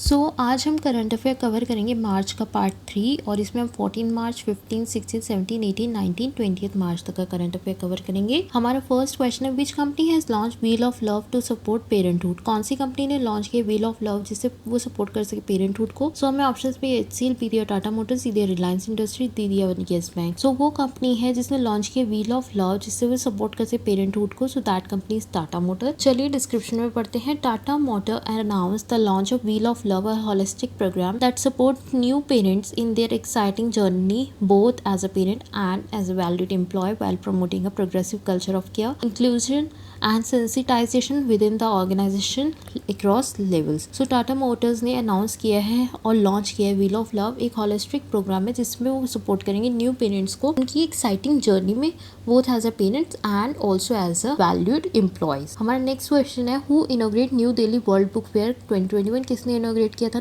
आज हम current affair cover करेंगे मार्च का पार्ट 3 और इसमें हम 14 मार्च 15 16 17 18 19 20 मार्च तक का करंट अफेयर कवर करेंगे। हमारा फर्स्ट क्वेश्चन है, which company has launch wheel of love to support parenthood. कौन सी कंपनी ने लॉन्च किया व्हील ऑफ लव जिससे वो सपोर्ट कर सके पेरेंटहुड को। हमें ऑप्शन पे HCL, बी दिया टाटा मोटर्स, सी दिया रिलायंस इंडस्ट्री, डी दिया येस बैंक। वो कंपनी है जिसने लॉन्च किया व्हील ऑफ लव जिससे वो सपोर्ट कर सके पेरेंटहुड को। That company is Tata motor. चलिए डिस्क्रिप्शन में पढ़ते हैं। Tata motor announce the launch of wheel of love, a holistic program that supports new parents in their exciting journey both as a parent and as a valued employee while promoting a progressive culture of care, inclusion and sensitization within the organization across levels. Tata Motors ने announce किया है और launch किया है wheel of love, एक holistic programme है जिसमें वो सपोर्ट करेंगे न्यू पेरेंट्स को उनकी एक्साइटिंग जर्नी में both as a parents and also as a valued employees. हमारा नेक्स्ट क्वेश्चन है, who inaugurate New Delhi World Book Fair 2021। किसने इनोग्रेट किया था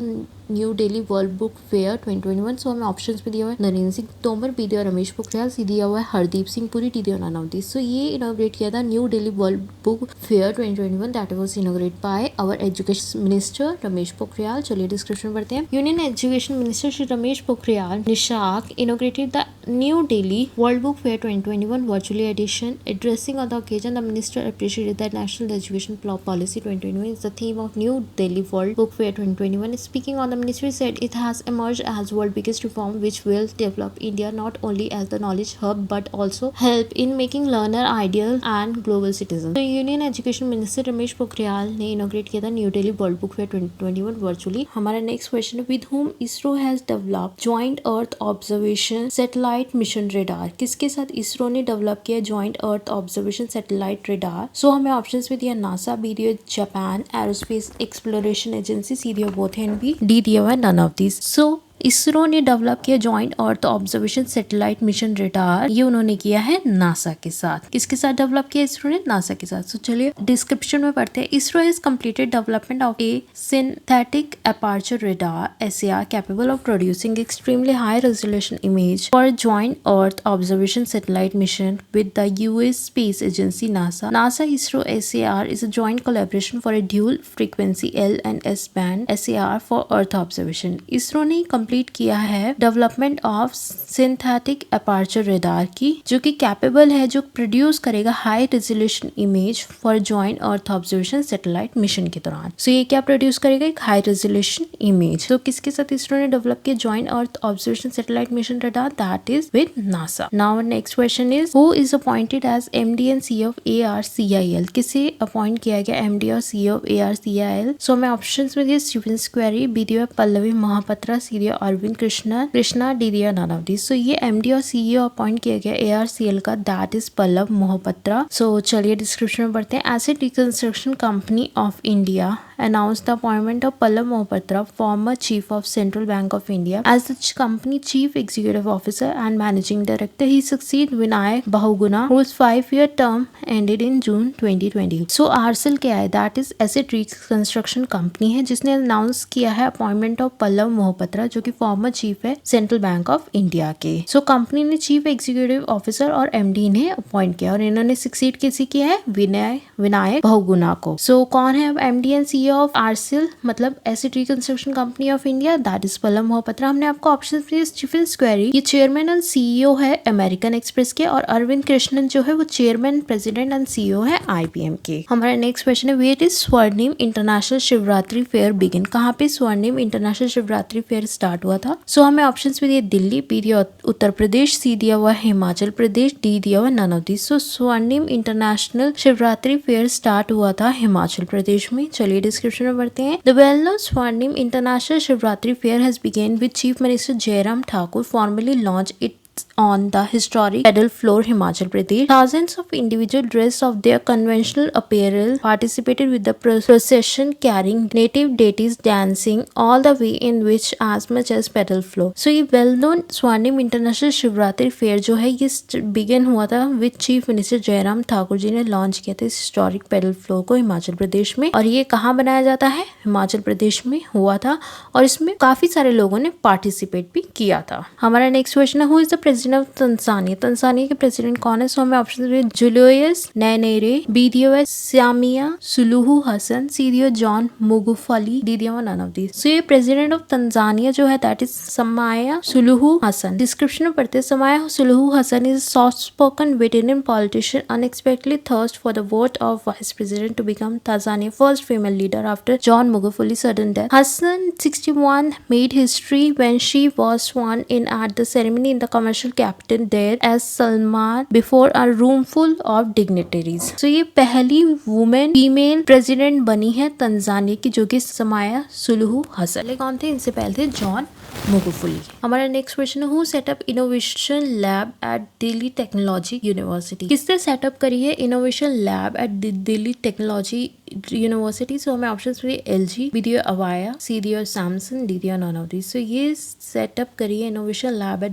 New Delhi World Book Fair 2021। हमें ऑप्शंस पे दिया हुआ है नरेंद्र सिंह तोमर, बी दिया रमेश पोखरियाल, सी दिया हुआ है हरदीप सिंह पुरी, डी दिया नानावती। ये इनोग्रेट किया था New Delhi World Book Fair 2021 that was inaugurate by our education minister Ramesh Pokhriyal. चलिए डिस्क्रिप्शन पढ़ते हैं। Union education minister Shri Ramesh Pokhriyal Nishank inaugurated the New Delhi World Book Fair 2021 virtually edition. Addressing on the occasion, the minister appreciated that national education policy 2021 is the theme of New Delhi World Book Fair 2021. Speaking on the ministry said it has emerged as world biggest reform which will develop India not only as the knowledge hub but also help in making learner ideal and global citizens. तो union education minister Ramesh Pokhriyal ने इनोग्रेट किया था New Delhi World Book Fair 2021 virtually. हमारा next question है, with whom ISRO has developed joint earth observation satellite mission radar. किसके साथ इसरो ने develop किया joint earth observation satellite radar. हमें ऑप्शंस में दिया नासा, बी दिया जापान एरोस्पेस एक्सप्लोरेशन एजेंसी, सी दिया बोथ एंड बी, डी दिया हुआ नन ऑफ दिस। इसरो ने डेवलप किया joint earth observation satellite mission radar, ये उन्होंने किया है नासा के साथ। किसके साथ डेवलप किया इसरो ने? नासा के साथ। चलिए डिस्क्रिप्शन में पढ़ते हैं। ISRO has completed development of A synthetic aperture radar SAR capable of producing extremely high resolution image for joint earth observation satellite mission with the US space agency NASA. NASA ISRO SAR is a joint collaboration for a dual frequency L and S band SAR for earth observation. ISRO ने complete किया है development of synthetic aperture radar की, जो कि capable है, जो produce करेगा high resolution image for joint earth observation satellite mission के दौरान। ये क्या प्रोड्यूस करेगा? एक हाई रेजोल्यूशन इमेज। किसके साथ इसरो ने डेवलप किया joint earth observation satellite mission radar? That is with NASA. Now next question is, who is appointed as MD and CEO of ARCIL। किसे अपॉइंट किया गया MD और CEO ऑफ ARCIL? हमें options में दिया स्टीफन स्क्वेरी, बी दिया पल्लवी महापात्रा, सी दिया Arvind Krishna, D दिया नन ऑफ दिस। ये MD और CEO अपॉइंट किया गया ARCL का, दैट इज पल्लव मोहपत्रा। चलिए डिस्क्रिप्शन में पढ़ते हैं। Acid reconstruction company of India announced the appointment of Pallav Mohapatra, former chief of Central Bank of India, as the company chief executive officer and managing director. He succeeded Vinayak Bahuguna, whose 5-year term ended in June 2020. ARCL क्या है? That is Acid Reconstruction Company है, जिसने announce किया है appointment of Pallav मोहपत्रा, जो कि former chief है central bank of India के। कंपनी ने चीफ एग्जीक्यूटिव ऑफिसर और MD ने अपॉइंट किया और इन्होंने सक्सीड किसी किया है? विनायक बहुगुणा को। कौन है अब MD and CEO of RCL, मतलब asset reconstruction company of India? That is Pallav Mohapatra. हमने आपको ऑप्शन दिए स्टीफन स्क्वेरी, ये चेयरमैन एंड CEO है अमेरिकन एक्सप्रेस के, और अरविंद कृष्णन जो है वो चेयरमैन, प्रेसिडेंट एंड CEO है IBM के। हमारा नेक्स्ट क्वेश्चन है, where is Swarnim international Shivratri fair begin. कहाँ पे स्वर्णिम इंटरनेशनल शिवरात्रि फेयर स्टार्ट हुआ था? हमें ऑप्शन में दिए दिल्ली, बी दिया उत्तर प्रदेश, सी दिया हुआ हिमाचल प्रदेश, डी दिया हुआ नन ऑफ दिस। स्वर्णिम इंटरनेशनल शिवरात्रि फेयर स्टार्ट हुआ था हिमाचल प्रदेश में। चलिए डिस्क्रिप्शन में बढ़ते हैं। The well-known Swarnim International Shivratri Fair has begun with Chief Minister Jairam Thakur formally launched it on the historic pedal floor Himachal Pradesh. Thousands of individuals dressed of their conventional apparel participated with the procession carrying native deities dancing all the way in which as much as pedal floor. ये well known Swarnim International Shivratri Fair जो है ये began हुआ था with chief minister Jairam Thakur ji ने launch किया था इस हिस्टोरिक पेडल फ्लोर को हिमाचल प्रदेश में, और ये कहाँ बनाया जाता है? हिमाचल प्रदेश में हुआ था और इसमें काफी सारे लोगों ने पार्टिसिपेट भी किया था। हमारा नेक्स्ट क्वेश्चन है, who is the president of Tanzania, Tanzania के प्रेसिडेंट कौन है? सो हमें ऑप्शन जुलियस नैनेरे, बी दिया हुआ है सामिया सुलूहू हसन, सी दिया जॉन मुगुफली, डी दिया हुआ नन ऑफ दीज। सो ये प्रेसिडेंट ऑफ तंजानिया जो है दैट इज समाया सुलूहू हसन। डिस्क्रिप्शन में पढ़ते हैं, समाया Suluhu Hasan is soft spoken veteran politician unexpectedly thirst for the vote of vice president to become Tanzania's first female leader after John Magufuli's sudden death. Hassan, 61, made history when she was sworn in at the ceremony in the commercial capital there as Salman before a room full of dignitaries. So ये पहली women female president बनी है Tanzania की, जो कि समाया Suluhu Hasan. कौन थे? इनसे पहले थे जॉन मुगुफुली। हमारा नेक्स्ट क्वेश्चन है, who set up innovation lab at Delhi technology university? किसने सेटअप करी है innovation lab at Delhi technology university? So हमें ऑप्शन दिए LG, बी दिया अवाया, सी दिया सैमसंग, डी दिया नन ऑफ दिस। सो ये सेटअप करी है innovation lab at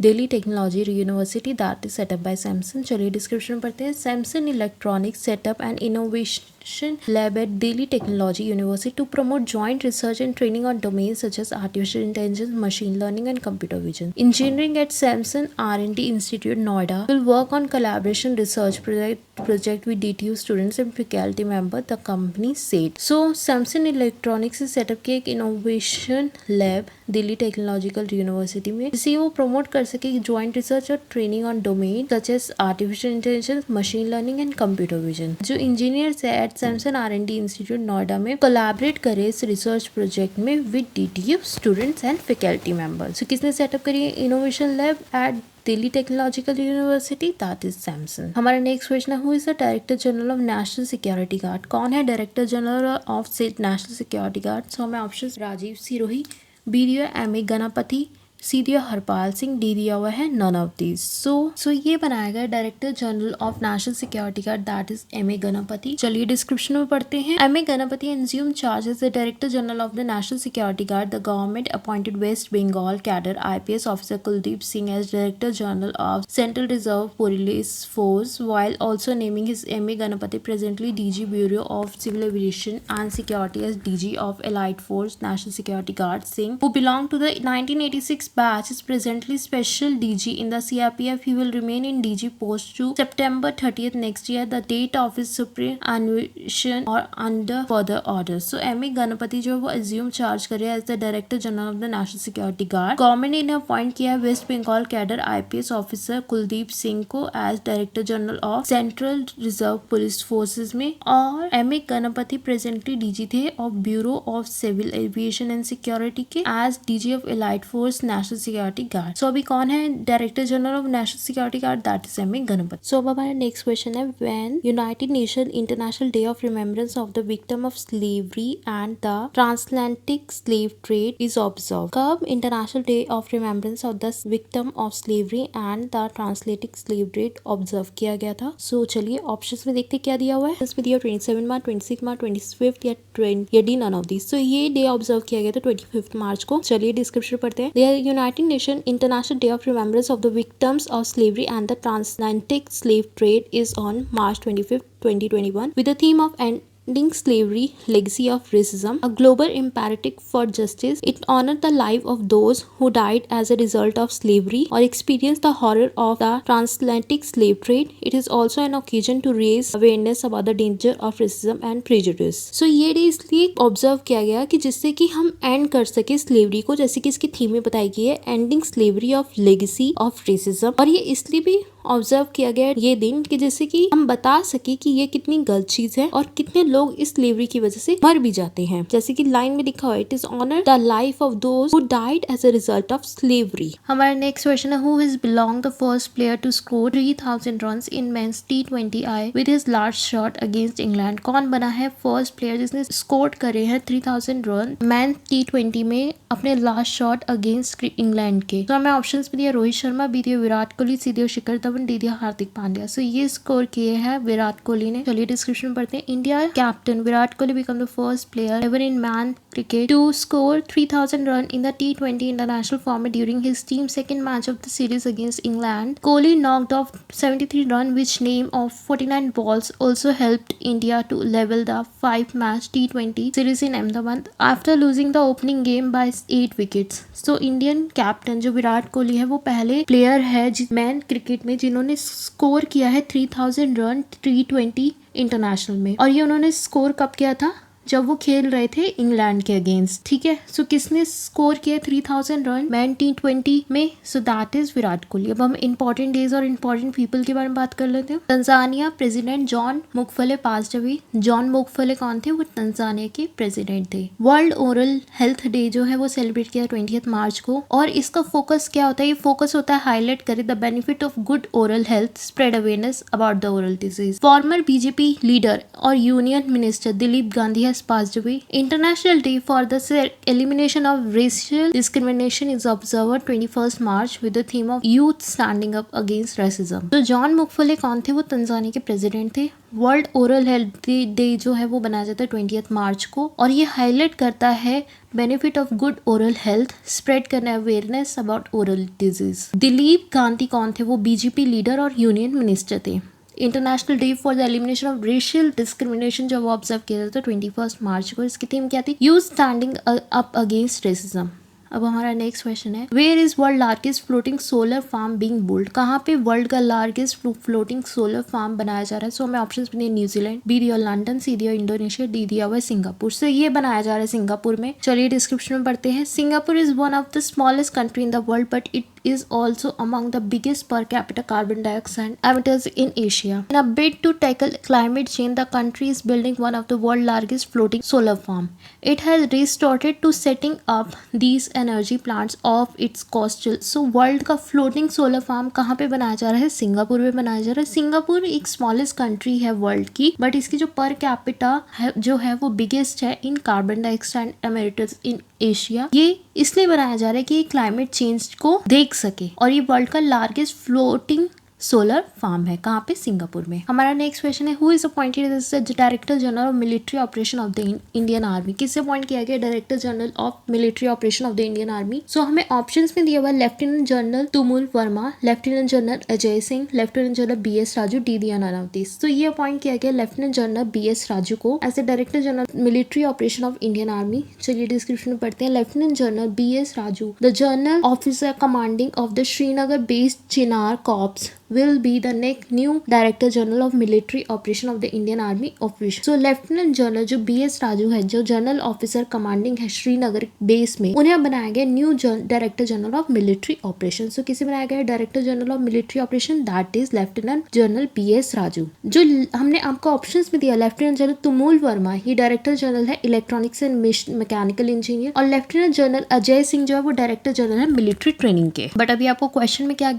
Delhi technology university that is set up by Samsung. चलिए डिस्क्रिप्शन पढ़ते हैं। Samsung electronics set up and innovation lab at Delhi Technology University to promote joint research and training on domains such as artificial intelligence, machine learning and computer vision. Engineering at Samsung R&D Institute Noida will work on collaboration research project with DTU students and faculty member, the company said. So Samsung Electronics से setup किया एक innovation lab Delhi Technological University में, जिसे वो promote कर सके joint research और training on domain such as artificial intelligence, machine learning and computer vision. जो इंजीनियर्स है at Samsung R&D institute Noida में कोलैबोरेट करे इस रिसर्च प्रोजेक्ट में with DTU students and faculty members. so, किसने सेटअप करी है innovation lab at Delhi Technological University? That is Samsung. हमारा नेक्स्ट क्वेश्चन है, who is the director general of national security guard? कौन है director general of national security guard? So हमें option Rajiv Sirohi, B दिया M.A. Ganpati, सी दिया हरपाल सिंह, डी दिया हुआ है नन ऑफ दीज। सो ये बनाया गया director general of national security guard that is M.A. Ganpati. चलिए डिस्क्रिप्शन में पढ़ते हैं। M.A. Ganpati assumed charge as the director general of the national security guard. The government appointed West Bengal cadre IPS officer Kuldeep Singh as director general of Central Reserve Police Force, while also naming his M.A. Ganapati, presently DG Bureau of Civil Aviation and Security, as DG of Elite Force National Security Guard. Singh, who belonged to the 1986 batch, is presently special DG in the CRPF. He will remain in DG post to September 30th next year, the date of his superannuation or under further orders. So M.A. Ganpati जो है वो assume charge कर रहे हैं as the Director General of the National Security Guard. Government ने इन्हें appoint किया है West Bengal cadre IPS officer Kuldeep Singh को as director general of central reserve police forces में, और M.A. गणपति प्रेजेंटली DG थे of bureau of civil aviation and security के as DG of elite force national security guard. So अभी कौन है director general of national security guard? That is M.A. Ganapathy. So अब हमारा next question है, when United Nation international day of remembrance of the victim of slavery and the transatlantic slave trade is observe? कब international day of remembrance of the victim of slavery and the transatlantic slave trade observe किया गया था? सो चलिए options में देखते क्या दिया हुआ है। इसमें दिया 27 मार्च, 26 मार्च, 25 या D none of this. So ये डे ऑब्जर्व किया गया था 25 मार्च को। चलिए डिस्क्रिप्शन पढ़ते हैं। The United Nations International Day of Remembrance of the Victims of Slavery and the Transatlantic Slave Trade is on March 25th, 2021 with the theme of Ending Slavery, Legacy of Racism, a global imperative for justice. It honored the life of those who died as a result of slavery or experienced the horror of the transatlantic slave trade. It is also an occasion to raise awareness about the danger of racism and prejudice. So ये day इसलिए observe किया गया कि जिससे कि हम and कर सके स्लेवरी को, जैसे कि इसकी थीम में बताई गई है ending slavery of legacy of racism. और ये इसलिए भी ऑब्जर्व किया गया ये दिन कि जैसे कि हम बता सके कि ये कितनी गलत चीज है और कितने लोग इस स्लेवरी की वजह से मर भी जाते हैं। जैसे कि लाइन में लिखा हुआ है, it is honour the life of those who died as a result of slavery. हमारा नेक्स्ट क्वेश्चन है, who has belong the first player to score 3000 runs in men's T20I with his last shot against England? कौन बना है first player जिसने score करे हैं 3000 run mains T20 में अपने लास्ट शॉट अगेंस्ट इंग्लैंड के? तो हमें ऑप्शंस भी दिया रोहित शर्मा, बी दिया विराट कोहली, सी दिया शिखर धवन, धवन, दीदी हार्दिक पांड्या। सो ये स्कोर किए हैं विराट कोहली ने। चलिए डिस्क्रिप्शन पढ़ते हैं। India captain Virat Kohli become the first player ever in man cricket to score 3000 run in the T20 international format during his team's second match of the series against England. Kohli knocked off 73 run which name of 49 balls also helped India to level the 5-match T20 series in Ahmedabad after losing the opening game by 8 wickets. So Indian captain जो विराट कोहली है वो पहले player है man cricket में जिन्होंने score किया है 3000 run T20 international में, और ये उन्होंने स्कोर कब किया था जब वो खेल रहे थे इंग्लैंड के अगेंस्ट। ठीक है, सो किसने स्कोर किया 3000 रन मैन T20 में? So that is Virat Kohli. अब हम इंपॉर्टेंट डेज और इंपॉर्टेंट पीपल के बारे में बात कर लेते हैं। Tanzania president John Magufuli passed away. John Magufuli कौन थे? वो तंजानिया के प्रेसिडेंट थे। वर्ल्ड ओरल हेल्थ डे जो है वो सेलिब्रेट किया 20 मार्च को, और इसका फोकस क्या होता है? ये फोकस होता है हाईलाइट करे the benefit of good oral health, spread awareness about the oral disease. Former BJP leader और union minister Dilip Gandhi passed away. International Day for the Elimination of Racial Discrimination is observed 21st March with the theme of Youth Standing Up Against Racism. तो John Magufuli कौन थे? वो Tanzania के president थे। World oral health day जो है वो बनाया जाता है 20 मार्च को, और ये हाईलाइट करता है benefit of good oral health, spread करना awareness about oral disease. Dilip Gandhi कौन थे? वो बीजेपी लीडर और यूनियन मिनिस्टर थे। International day for the elimination of racial discrimination जब वो ऑब्जर्व किया जाता है 21 मार्च को, इसकी थीम क्या थी? Youth standing up against racism. अब हमारा नेक्स्ट क्वेश्चन है, where is world largest floating solar farm being build? कहाँ पे वर्ल्ड का लार्जेस्ट फ्लोटिंग सोलर फार्म बनाया जा रहा है? सो हमें ऑप्शंस में न्यूजीलैंड, बी दिया लंदन, सी दिया इंडोनेशिया, डी दिया हुआ सिंगापुर। से ये बनाया जा रहा है सिंगापुर में। चलिए डिस्क्रिप्शन में पढ़ते हैं। Singapore is one of the smallest country in the world but it is also among the biggest per capita carbon dioxide emitters in Asia. In a bid to tackle climate change, the country is building one of the world's largest floating solar farm. It has resorted to setting up these energy plants off its coastal. So world का floating solar farm कहाँ पे बनाया जा रहा है? Singapore में बनाया जा रहा है। सिंगापुर एक स्मॉलेस्ट कंट्री है वर्ल्ड की, बट इसकी जो पर कैपिटा है जो है वो बिगेस्ट है in carbon dioxide emitters in Asia. ये इसलिए बनाया जा रहा है कि क्लाइमेट चेंज को देख सके, और ये वर्ल्ड का लार्जेस्ट फ्लोटिंग सोलर फार्म है। कहाँ पे? सिंगापुर में। हमारा नेक्स्ट क्वेश्चन है, who is appointed as the director general of military operation of the Indian army? किससे अपॉइंट किया गया director general of military operation of the Indian army? So हमें ऑप्शंस में दिया हुआ lieutenant general Tumul Verma, lieutenant general Ajay Singh, lieutenant general BS Raju, D दिया none of these. तो ये अपॉइंट किया गया लेफ्टिनेंट जनरल BS राजू को as the director general military operation of Indian army. चलिए डिस्क्रिप्शन में पढ़ते हैं। Lieutenant general BS Raju, the general officer commanding of the Srinagar based Chinar corps will be the next new Director General of Military Operation of the Indian Army Official. So Lieutenant General जो BS Raju है, जो general officer commanding है Srinagar base में, उन्हें बनाया गया new director general of military operation. So किसे बनाया गया director general of military operation? That is lieutenant general BS Raju. जो हमने आपको ऑप्शंस में दिया, लेफ्टिनेंट जनरल तुमुल वर्मा ये डायरेक्टर जनरल है इलेक्ट्रॉनिक्स एंड मैकेनिकल इंजीनियर, और लेफ्टिनेंट जनरल अजय सिंह जो है वो डायरेक्टर जनरल है मिलिट्री ट्रेनिंग के। बट अभी आपको क्वेश्चन में क्या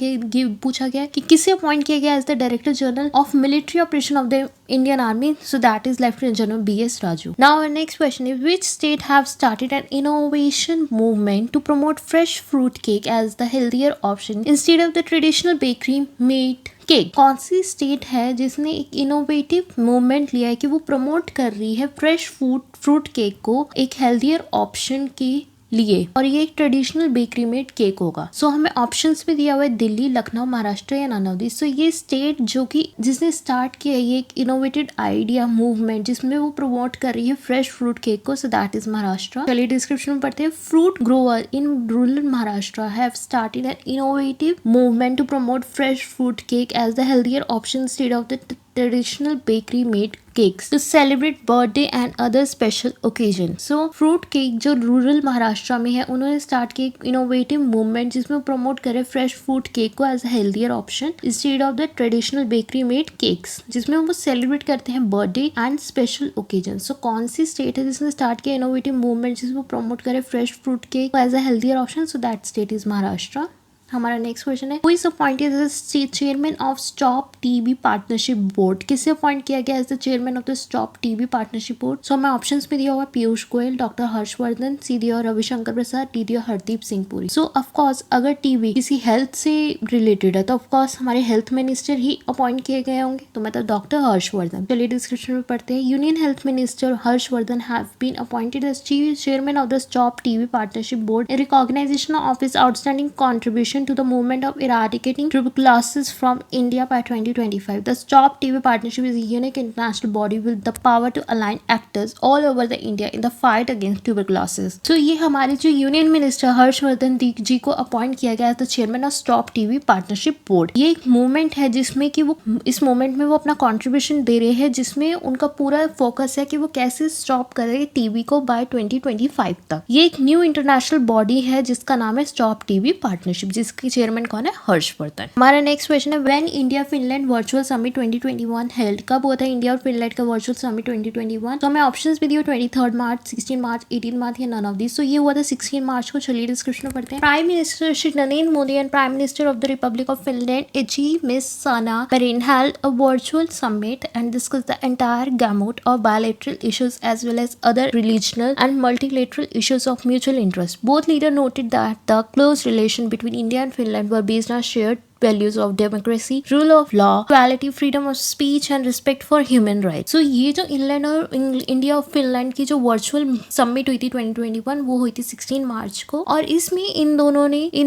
पूछा गया कि किसे अपॉइंट किया गया as the director general of military operation of the Indian army? So that is lieutenant general BS Raju. Now our next question is, which state have started an innovation movement to promote fresh fruit cake as the healthier option instead of the traditional bakery made cake? कौन सी state है जिसने एक innovative movement लिया है कि वो promote कर रही है फ्रेश फ्रूट केक को एक हेल्थियर ऑप्शन के लिए, और ये एक ट्रेडिशनल बेकरी मेड केक होगा? सो हमें ऑप्शंस में दिया हुआ है दिल्ली, लखनऊ, महाराष्ट्र या नानावती। सो ये स्टेट जो कि जिसने स्टार्ट किया है ये एक इनोवेटिव आइडिया मूवमेंट जिसमें वो प्रमोट कर रही है फ्रेश फ्रूट केक को, सो दैट इज महाराष्ट्र। चलिए डिस्क्रिप्शन में पढ़ते हैं। Fruit grower in rural Maharashtra have started an innovative movement to promote fresh fruit cake as the healthier option instead of the traditional bakery made cakes to celebrate birthday and other special occasion. So fruit cake जो rural Maharashtra में है उन्होंने start किया एक innovative movement जिसमें promote करे fresh fruit cake को as a healthier option instead of the traditional bakery made cakes, जिसमें वो सेलिब्रेट करते हैं birthday and special occasion. So कौन सी स्टेट है जिसने स्टार्ट किया इनोवेटिव मूवमेंट जिसमें प्रमोट करे fresh fruit cake as a healthier option? So that state is Maharashtra. हमारा नेक्स्ट क्वेश्चन है, who is appointed as the chairman of stop TB partnership board? किसे अपॉइंट किया गया as the chairman of the stop TB partnership board? So हमें options में दिया हुआ Piyush Goyal, doctor Harshvardhan, C दिया रविशंकर प्रसाद, डी दिया हरदीप सिंह पुरी। सो ऑफकोर्स अगर टीबी किसी हेल्थ से रिलेटेड है तो ऑफकोर्स हमारे हेल्थ मिनिस्टर ही अपॉइंट किए गए होंगे, तो मतलब डॉक्टर हर्षवर्धन। चलिए डिस्क्रिप्शन में पढ़ते हैं। Union health minister Harshvardhan have been appointed as chairman of the stop TB partnership Board in recognition of his outstanding contribution to the movement of eradicating tuberculosis from India by 2025. The Stop TB Partnership is a unique international body with the power to align actors all over the India in the fight against tuberculosis. So ये हमारे जो union minister Harshvardhan जी को appoint किया गया the chairman of stop TB partnership board. ये एक movement है जिसमें कि वो इस मूवमेंट में वो अपना कॉन्ट्रीब्यूशन दे रहे हैं, जिसमें उनका पूरा फोकस है कि वो कैसे स्टॉप करेंगे टीबी को बाय 2025 तक। ये एक न्यू इंटरनेशनल बॉडी है जिसका नाम है स्टॉप टीबी पार्टनरशिप, जिसके चेयरमैन कौन है? हर्षवर्धन। हमारा नेक्स्ट क्वेश्चन है, when India Finland virtual summit 2021 held? कब हुआ था इंडिया और फिनलैंड का वर्चुअल समिट 2021? तो हमें ऑप्शंस भी दिए 23 मार्च, 16 मार्च, 18 मार्च या नन ऑफ दिस। सो ये हुआ था 16 मार्च को। चलिए डिस्क्रिप्शन में पढ़ते हैं। Prime minister Shri Narendra Modi and prime minister of the republic of Finland HE miss Sanna Marin held a virtual summit and discuss the entire gamut of bilateral issues as well as other regional and multilateral issues of mutual interest. Both leaders noted that the close relation between India and Finland were based on shared values of democracy, rule of law, equality, freedom of speech and respect for human rights. So ये जो England और India और Finland की जो virtual summit हुई थी 2021 वो हुई थी 16 मार्च को, और इसमें इन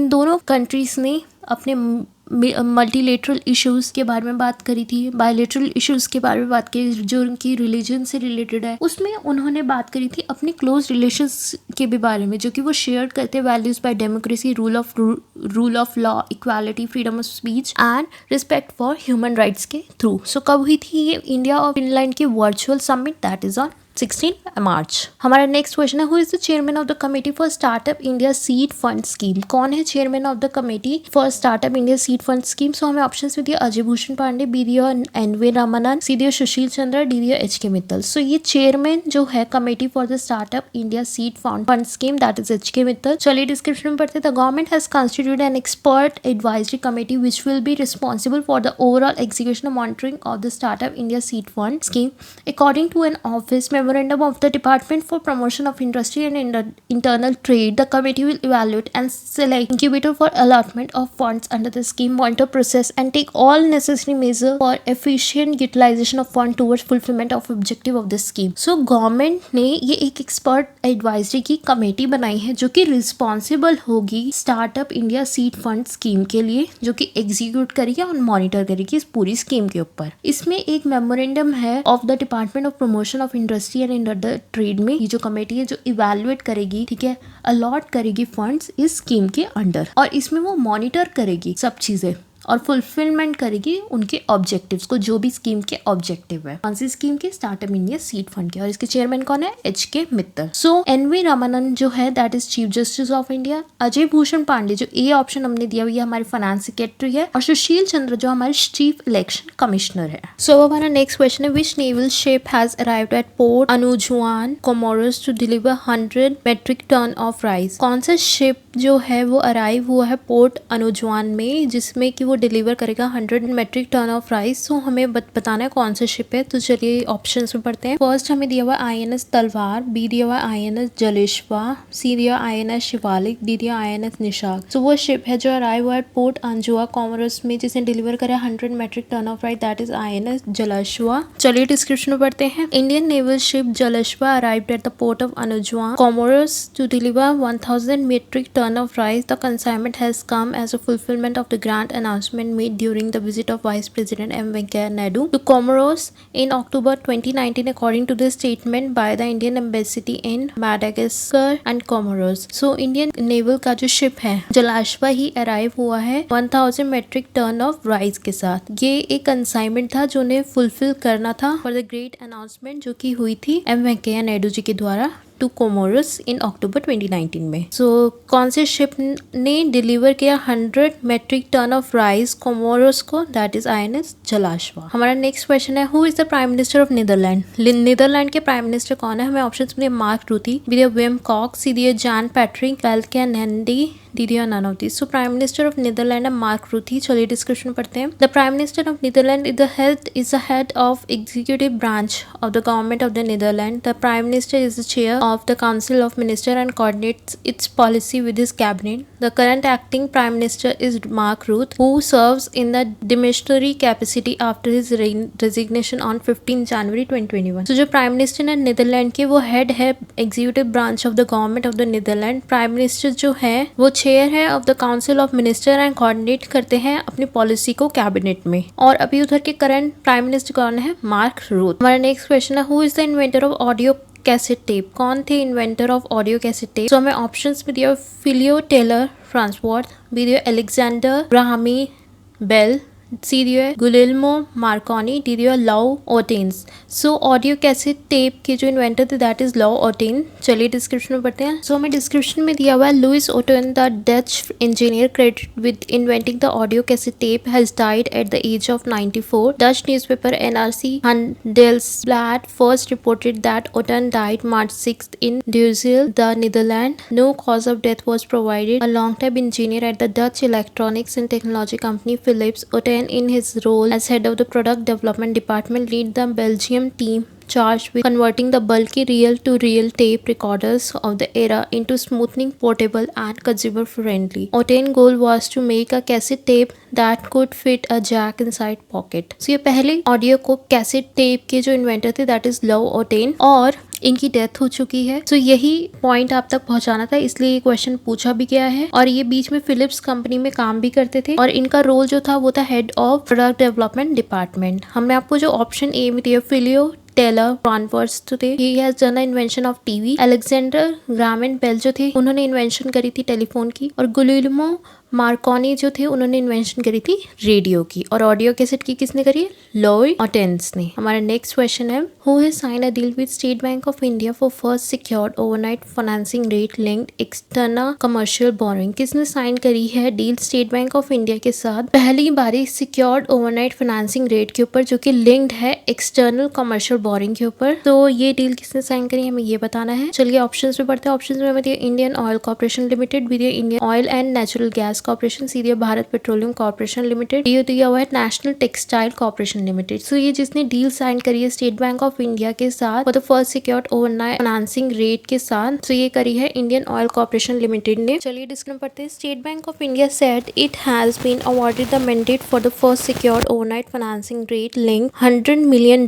दोनों कंट्रीज ने अपने मल्टीलेटरल इश्यूज के बारे में बात करी थी, बायलेटरल इश्यूज के बारे में बात करी जो उनकी रिलीजन से रिलेटेड है। उसमें उन्होंने बात करी थी अपने क्लोज रिलेशंस के भी बारे में, जो कि वो शेयर करते हैं values by democracy, rule of law, equality, freedom of speech and respect for human rights के थ्रू। सो कब हुई थी ये इंडिया और फिनलैंड की virtual summit? That is on 16 March. हमारा नेक्स्ट क्वेश्चन है, who is the chairman of the committee for startup India seed fund scheme? कौन है chairman of the committee for startup India seed fund scheme? So हमें options में दिया Ajay Bhushan Pandey, B दिया envy Ramanand, सी दिया Sushil Chandra, D दिया एच के मित्तल। सो ये चेयरमैन जो है committee for the startup India seed fund scheme that is H K Mittal. चलिए डिस्क्रिप्शन में पढ़ते हैं। The government has constituted an expert advisory committee which will be responsible for the overall execution और monitoring of the startup India seed fund scheme according to an office memorandum of the Department for Promotion of Industry and Internal Trade. The committee will evaluate and select incubator for allotment of funds under the scheme, monitor process and take all necessary measures for efficient utilization of fund towards fulfillment of objective of the scheme. So government ने ये एक expert advisory की committee बनाई है जो कि responsible होगी startup India seed fund scheme के लिए, जो कि एग्जीक्यूट करेगी और मॉनिटर करेगी इस पूरी स्कीम के ऊपर। इसमें एक मेमोरेंडम है of the department of promotion of industry and trade में। ये जो कमेटी है जो इवैल्यूएट करेगी, ठीक है, अलॉट करेगी फंड्स इस स्कीम के अंडर, और इसमें वो मॉनिटर करेगी सब चीजें और फुलफिलमेंट करेगी उनके ऑब्जेक्टिव्स को, जो भी स्कीम के ऑब्जेक्टिव है। कौन सी स्कीम के? स्टार्टअप इंडिया सीड फंड के। और इसके चेयरमैन कौन है? H K Mittal. सो एनवी रामानंद जो है that is chief justice of India. Ajay Bhushan Pandey जो ए ऑप्शन हमने दिया हुआ, ये हमारे फाइनेंस सेक्रेटरी है। और सुशील चंद्र जो हमारे चीफ इलेक्शन कमिश्नर है। सो हमारा नेक्स्ट क्वेश्चन है, which naval ship has arrived at port Anjouan Comoros to deliver 100 metric ton of rice? कौन सा शिप जो है वो अराइव हुआ है पोर्ट अनुजुआन में, जिसमें कि वो डिलीवर करेगा 100 मेट्रिक टन ऑफ राइस? तो हमें बताना है कौन सा शिप है। तो चलिए ऑप्शंस में पढ़ते हैं। फर्स्ट हमें दिया हुआ INS तलवार, बी दिया हुआ INS जलेश्वा, सी दिया INS शिवालिक, डी दिया INS निशाक। तो वो शिप है जो अराइव हुआ है पोर्ट अंजुआ कोमोरोस में, जिसने डिलीवर करा 100 metric ton of rice, that is INS Jalashwa. चलिए डिस्क्रिप्शन में पढ़ते हैं। Indian naval ship Jalashwa arrived at the port of Anjouan Comoros to deliver 1000 metric ton of rice. The consignment has come as a fulfillment of the grand announcement made during the visit of Vice President M. Venkaiah Naidu to Comoros in October 2019, according to the statement by the Indian Embassy in Madagascar and Comoros. So Indian Naval का जो ship है जलाश्वा he arrive हुआ है 1000 metric ton of rice के साथ। ये एक consignment था जो उन्हें फुलफिल करना था फॉर द ग्रेट अनाउंसमेंट जो की हुई थी एम वेंकैया नायडू जी के द्वारा टू कोमोरस इन अक्टूबर 2019 में। सो कौन से शिप ने डिलीवर किया 100 metric ton of rice Comoros को? That is INS Jalashwa. हमारा नेक्स्ट क्वेश्चन है, who is the prime minister of Netherland? Netherland के प्राइम मिनिस्टर कौन है? हमें ऑप्शंस में Mark Rutte, B Wim Kok, C डी Jan Patrick, Balkenende, Did you none of these? So Prime Minister of Netherlands है Mark Rutte। चलिए description पढ़ते हैं। The Prime Minister of Netherlands is the head of executive branch of the government of the Netherlands. The Prime Minister is the chair of the Council of Ministers and coordinates its policy with his cabinet. The current acting Prime Minister is Mark Rutte, who serves in the demissionary capacity after his resignation on 15 January 2021. So जो Prime Minister है Netherlands के, वो head है executive branch of the government of the Netherlands। Prime Minister जो है वो chair है of the council of minister and coordinate करते हैं अपनी पॉलिसी को कैबिनेट में। और अभी उधर के करंट प्राइम मिनिस्टर कौन है? Mark Rutte. हमारा नेक्स्ट क्वेश्चन है, who is the inventor of audio cassette tape? कौन थे inventor of audio cassette tape? तो हमें ऑप्शंस में दिया फिलियो टेलर फ्रांसवर्थ, बी दिया एलेक्जेंडर ग्राहमी बेल, सी दिया है गुलिल्मो मार्कोनी, डी दिया Lou Ottens. So audio cassette tape के जो इन्वेंटर थे दैट इज लाउ ओटेन। चलिए डिस्क्रिप्शन में पढ़ते हैं। सो हमें डिस्क्रिप्शन में दिया हुआ है, Louis Ottens the Dutch engineer credit with inventing the audio cassette tape has died at the age of 94। Dutch newspaper NRC Handelsblad first reported that Otten died March 6th in Duizel, the Netherlands. No cause of death was provided. A long-time engineer at the Dutch electronics and technology company Philips, Otten in his role as head of the product development department lead the Belgium team charged with converting the bulky reel-to-reel tape recorders of the era into smoothing, portable and consumer friendly. Otten's goal was to make a cassette tape that could fit a jack inside pocket. So ये पहले audio को cassette tape के जो inventor थे that is लाउ ओटेन, और इनकी death हो चुकी है। तो यही पॉइंट आप तक पहुंचाना था, इसलिए ये क्वेश्चन पूछा भी गया है। और ये बीच में फिलिप्स कंपनी में काम भी करते थे और इनका रोल जो था वो था head of product development department. हमने आपको जो ऑप्शन ए में दिया फिलियो टेलर फ्रांसवर्थ थे, he has done the invention of TV. Alexander Graham Bell जो थे उन्होंने इन्वेंशन करी थी टेलीफोन की। और गुलिल्मो मार्कोनी जो थे उन्होंने इन्वेंशन करी थी रेडियो की। और ऑडियो कैसेट की किसने करी है? लॉय ओटेन्स ने। हमारा नेक्स्ट क्वेश्चन है, who has sign a deal with State Bank of India for first secured overnight financing rate linked external commercial borrowing? किसने साइन करी है deal State Bank of India के साथ पहली बारी सिक्योर्ड ओवरनाइट फाइनेंसिंग रेट के ऊपर, जो कि लिंक्ड है एक्सटर्नल कमर्शियल बोरिंग के ऊपर? तो ये डील किसने साइन करी हमें ये बताना है। चलिए ऑप्शंस में पढ़ते हैं। ऑप्शंस में हमें दिया Indian oil corporation limited, B दिया Indian oil and natural gas corporation, C दिया Bharat petroleum corporation limited, D दिया हुआ है national textile corporation limited. So ये जिसने डील साइन करी है स्टेट बैंक ऑफ इंडिया के साथ for the first secured overnight financing rate के साथ, तो ये करी है इंडियन ऑयल कॉर्पोरेशन लिमिटेड ने। चलिए डिस्कस पढ़ते हैं। State Bank of India said it has been awarded the mandate for the first secured overnight financing rate link $100 million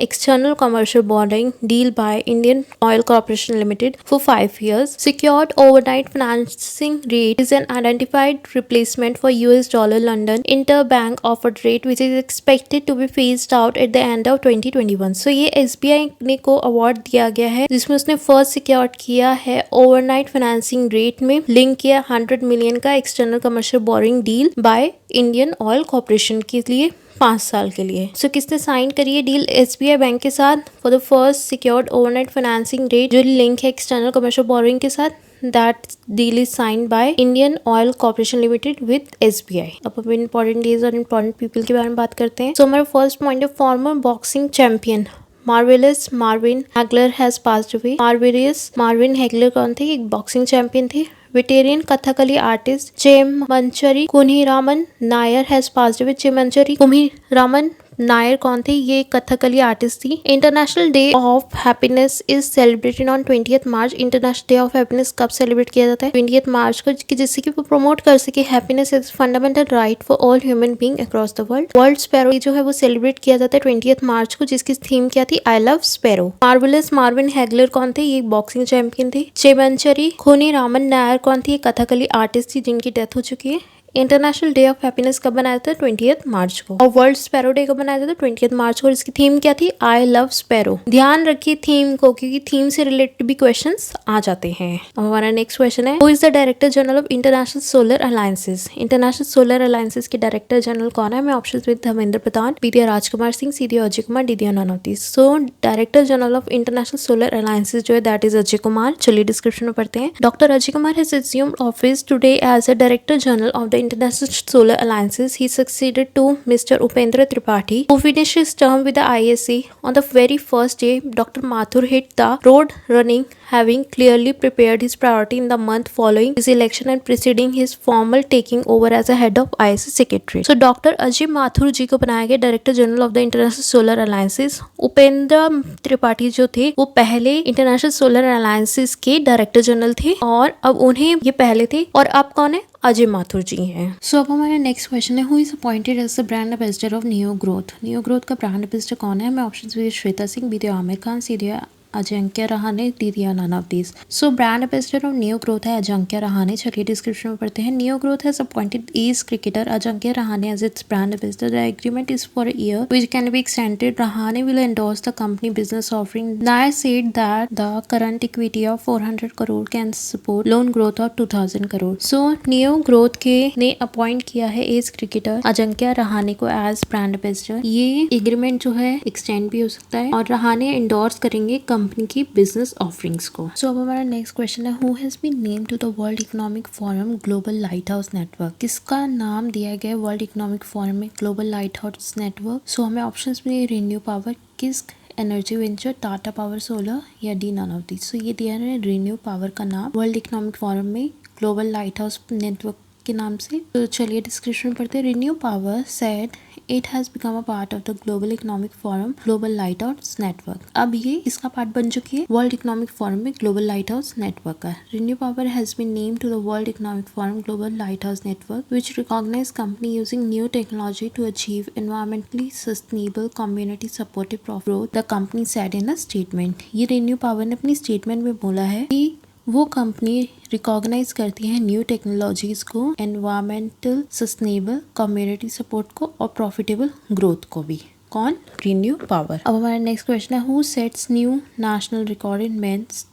external commercial borrowing deal by Indian Oil Corporation Limited for 5 years. Secured overnight financing rate is an identified replacement for US dollar London interbank offered rate which is expected to be phased out at the end of 2021. So ये SBI ने को award दिया गया है जिसमें उसने first secured किया है ओवरनाइट फाइनेंसिंग रेट में लिंक किया 100 मिलियन का external commercial boring deal by Indian oil corporation के लिए 5 साल के लिए। सो किसने साइन करी है डील SBI बैंक के साथ for the first secured overnight financing rate जो लिंक है एक्सटर्नल कमर्शियल बोरिंग के साथ? That deal is signed by Indian Oil Corporation Limited with SBI. अब हम important days और important people के बारे में बात करते हैं। So हमारा फर्स्ट पॉइंट है former boxing champion Marvelous Marvin Hagler has passed away. Marvelous Marvin Hagler कौन थे? एक बॉक्सिंग चैंपियन थे। Veteran Kathakali artist Chemancheri Kunhiraman Nair has passed away. Chemancheri Kunhiraman Nair कौन थे? ये कथकली आर्टिस्ट थी। International day of happiness is celebrated on 20th March. International day of happiness कब celebrate किया जाता है? 20th मार्च को, जिससे कि वो प्रमोट कर सके happiness is fundamental right for all human being across the world. World sparrow जो है वो सेलिब्रेट किया जाता है 20th मार्च को, जिसकी थीम क्या थी? I love sparrow. Marvelous Marvin Hagler कौन थे? ये बॉक्सिंग चैंपियन थे। चेमंचरी खुनीरामन नायर कौन थी? कथकली आर्टिस्ट थी जिनकी डेथ हो चुकी है। इंटरनेशनल डे ऑफ हैप्पीनेस कब बनाया था? 20 मार्च को। और वर्ल्ड स्पैरो डे कब बनाया था? 20 मार्च को। और इसकी थीम क्या थी? I love sparrow. ध्यान रखिए थीम को, क्योंकि थीम से रिलेटेड भी क्वेश्चंस आ जाते हैं। अब हमारा नेक्स्ट क्वेश्चन है, who is the director general of international solar alliances? International solar alliances के डायरेक्टर जनरल कौन है? मैं ऑप्शन विद धर्मेंद्र प्रधान, पीडी राजकुमार सिंह, सीडी अजय कुमार, डीडी none of this. So director general of international solar alliances जो है दैट इज अजय कुमार। चलिए डिस्क्रिप्शन में पढ़ते हैं। Doctor Ajay Kumar has assumed office today as a Director General of the International Solar Alliances. He succeeded to Mr. Upendra Tripathi, who finished his term with the ISA. On the very first day, Dr. Mathur hit the road running, having clearly prepared his priority in the month following his election and preceding his formal taking over as a head of ISA Secretary. So, Dr. Ajay Mathur जी को बनाया गया director general of the international solar alliances. Upendra Tripathi जो थे वो पहले international solar alliances के director general थे और अब उन्हें ये पहले थे, और अब कौन है? अजय माथुर जी हैं। सो अब हमारा नेक्स्ट क्वेश्चन है, who is appointed as the brand ambassador of Neo Growth? Neo Growth का ब्रांड एम्बेसडर कौन है? मैं ऑप्शंस भी श्वेता सिंह, बी आमिर खान, सी अजिंक्य रहाणे, दीदिया none of this. So brand ambassador of Neo Growth है अजिंक्य रहाणे। चलिए डिस्क्रिप्शन में पढ़ते हैं। Neo Growth has appointed as cricketer Ajinkya Rahane as its brand ambassador. The agreement is for a year which can be extended. Rahane will endorse the company business offering. Nair said that the current equity of 400 crore can support loan growth of 2000 crore. So neo growth के ने appoint किया है as cricketer Ajinkya Rahane को as brand ambassador. ये agreement जो है extend भी हो सकता है और रहाणे एंडोर्स करेंगे कंपनी की बिजनेस ऑफरिंग्स को। सो अब हमारा नेक्स्ट क्वेश्चन है, who has been named to the world economic forum global light house network? किसका नाम दिया गया वर्ल्ड इकोनॉमिक फोरम में global light house network? So हमें ऑप्शंस में रिन्यू पावर, किस्क energy venture, Tata power solar या D none of this. So ये दिया है रिन्यू पावर का नाम वर्ल्ड इकोनॉमिक फोरम में ग्लोबल लाइट हाउस नेटवर्क के नाम से। तो चलिए डिस्क्रिप्शन पढ़ते हैं। ReNew Power said it has become a part of the global economic forum global light house network. अब ये इसका पार्ट बन चुकी है वर्ल्ड इकोनॉमिक फोरम में ग्लोबल लाइट हाउस नेटवर्क का। ReNew Power has been named to the world economic forum global light house network which recognise company using new technology to achieve environmentally sustainable community supportive growth, the company said in a statement. ये ReNew Power ने अपनी statement में बोला है कि वो company recognise करती है न्यू टेक्नोलॉजीज को, एनवायरमेंटल सस्टेनेबल कम्युनिटी सपोर्ट को और प्रॉफिटेबल ग्रोथ को भी। कौन? ReNew Power. अब हमारा नेक्स्ट क्वेश्चन है, who sets new national record in men's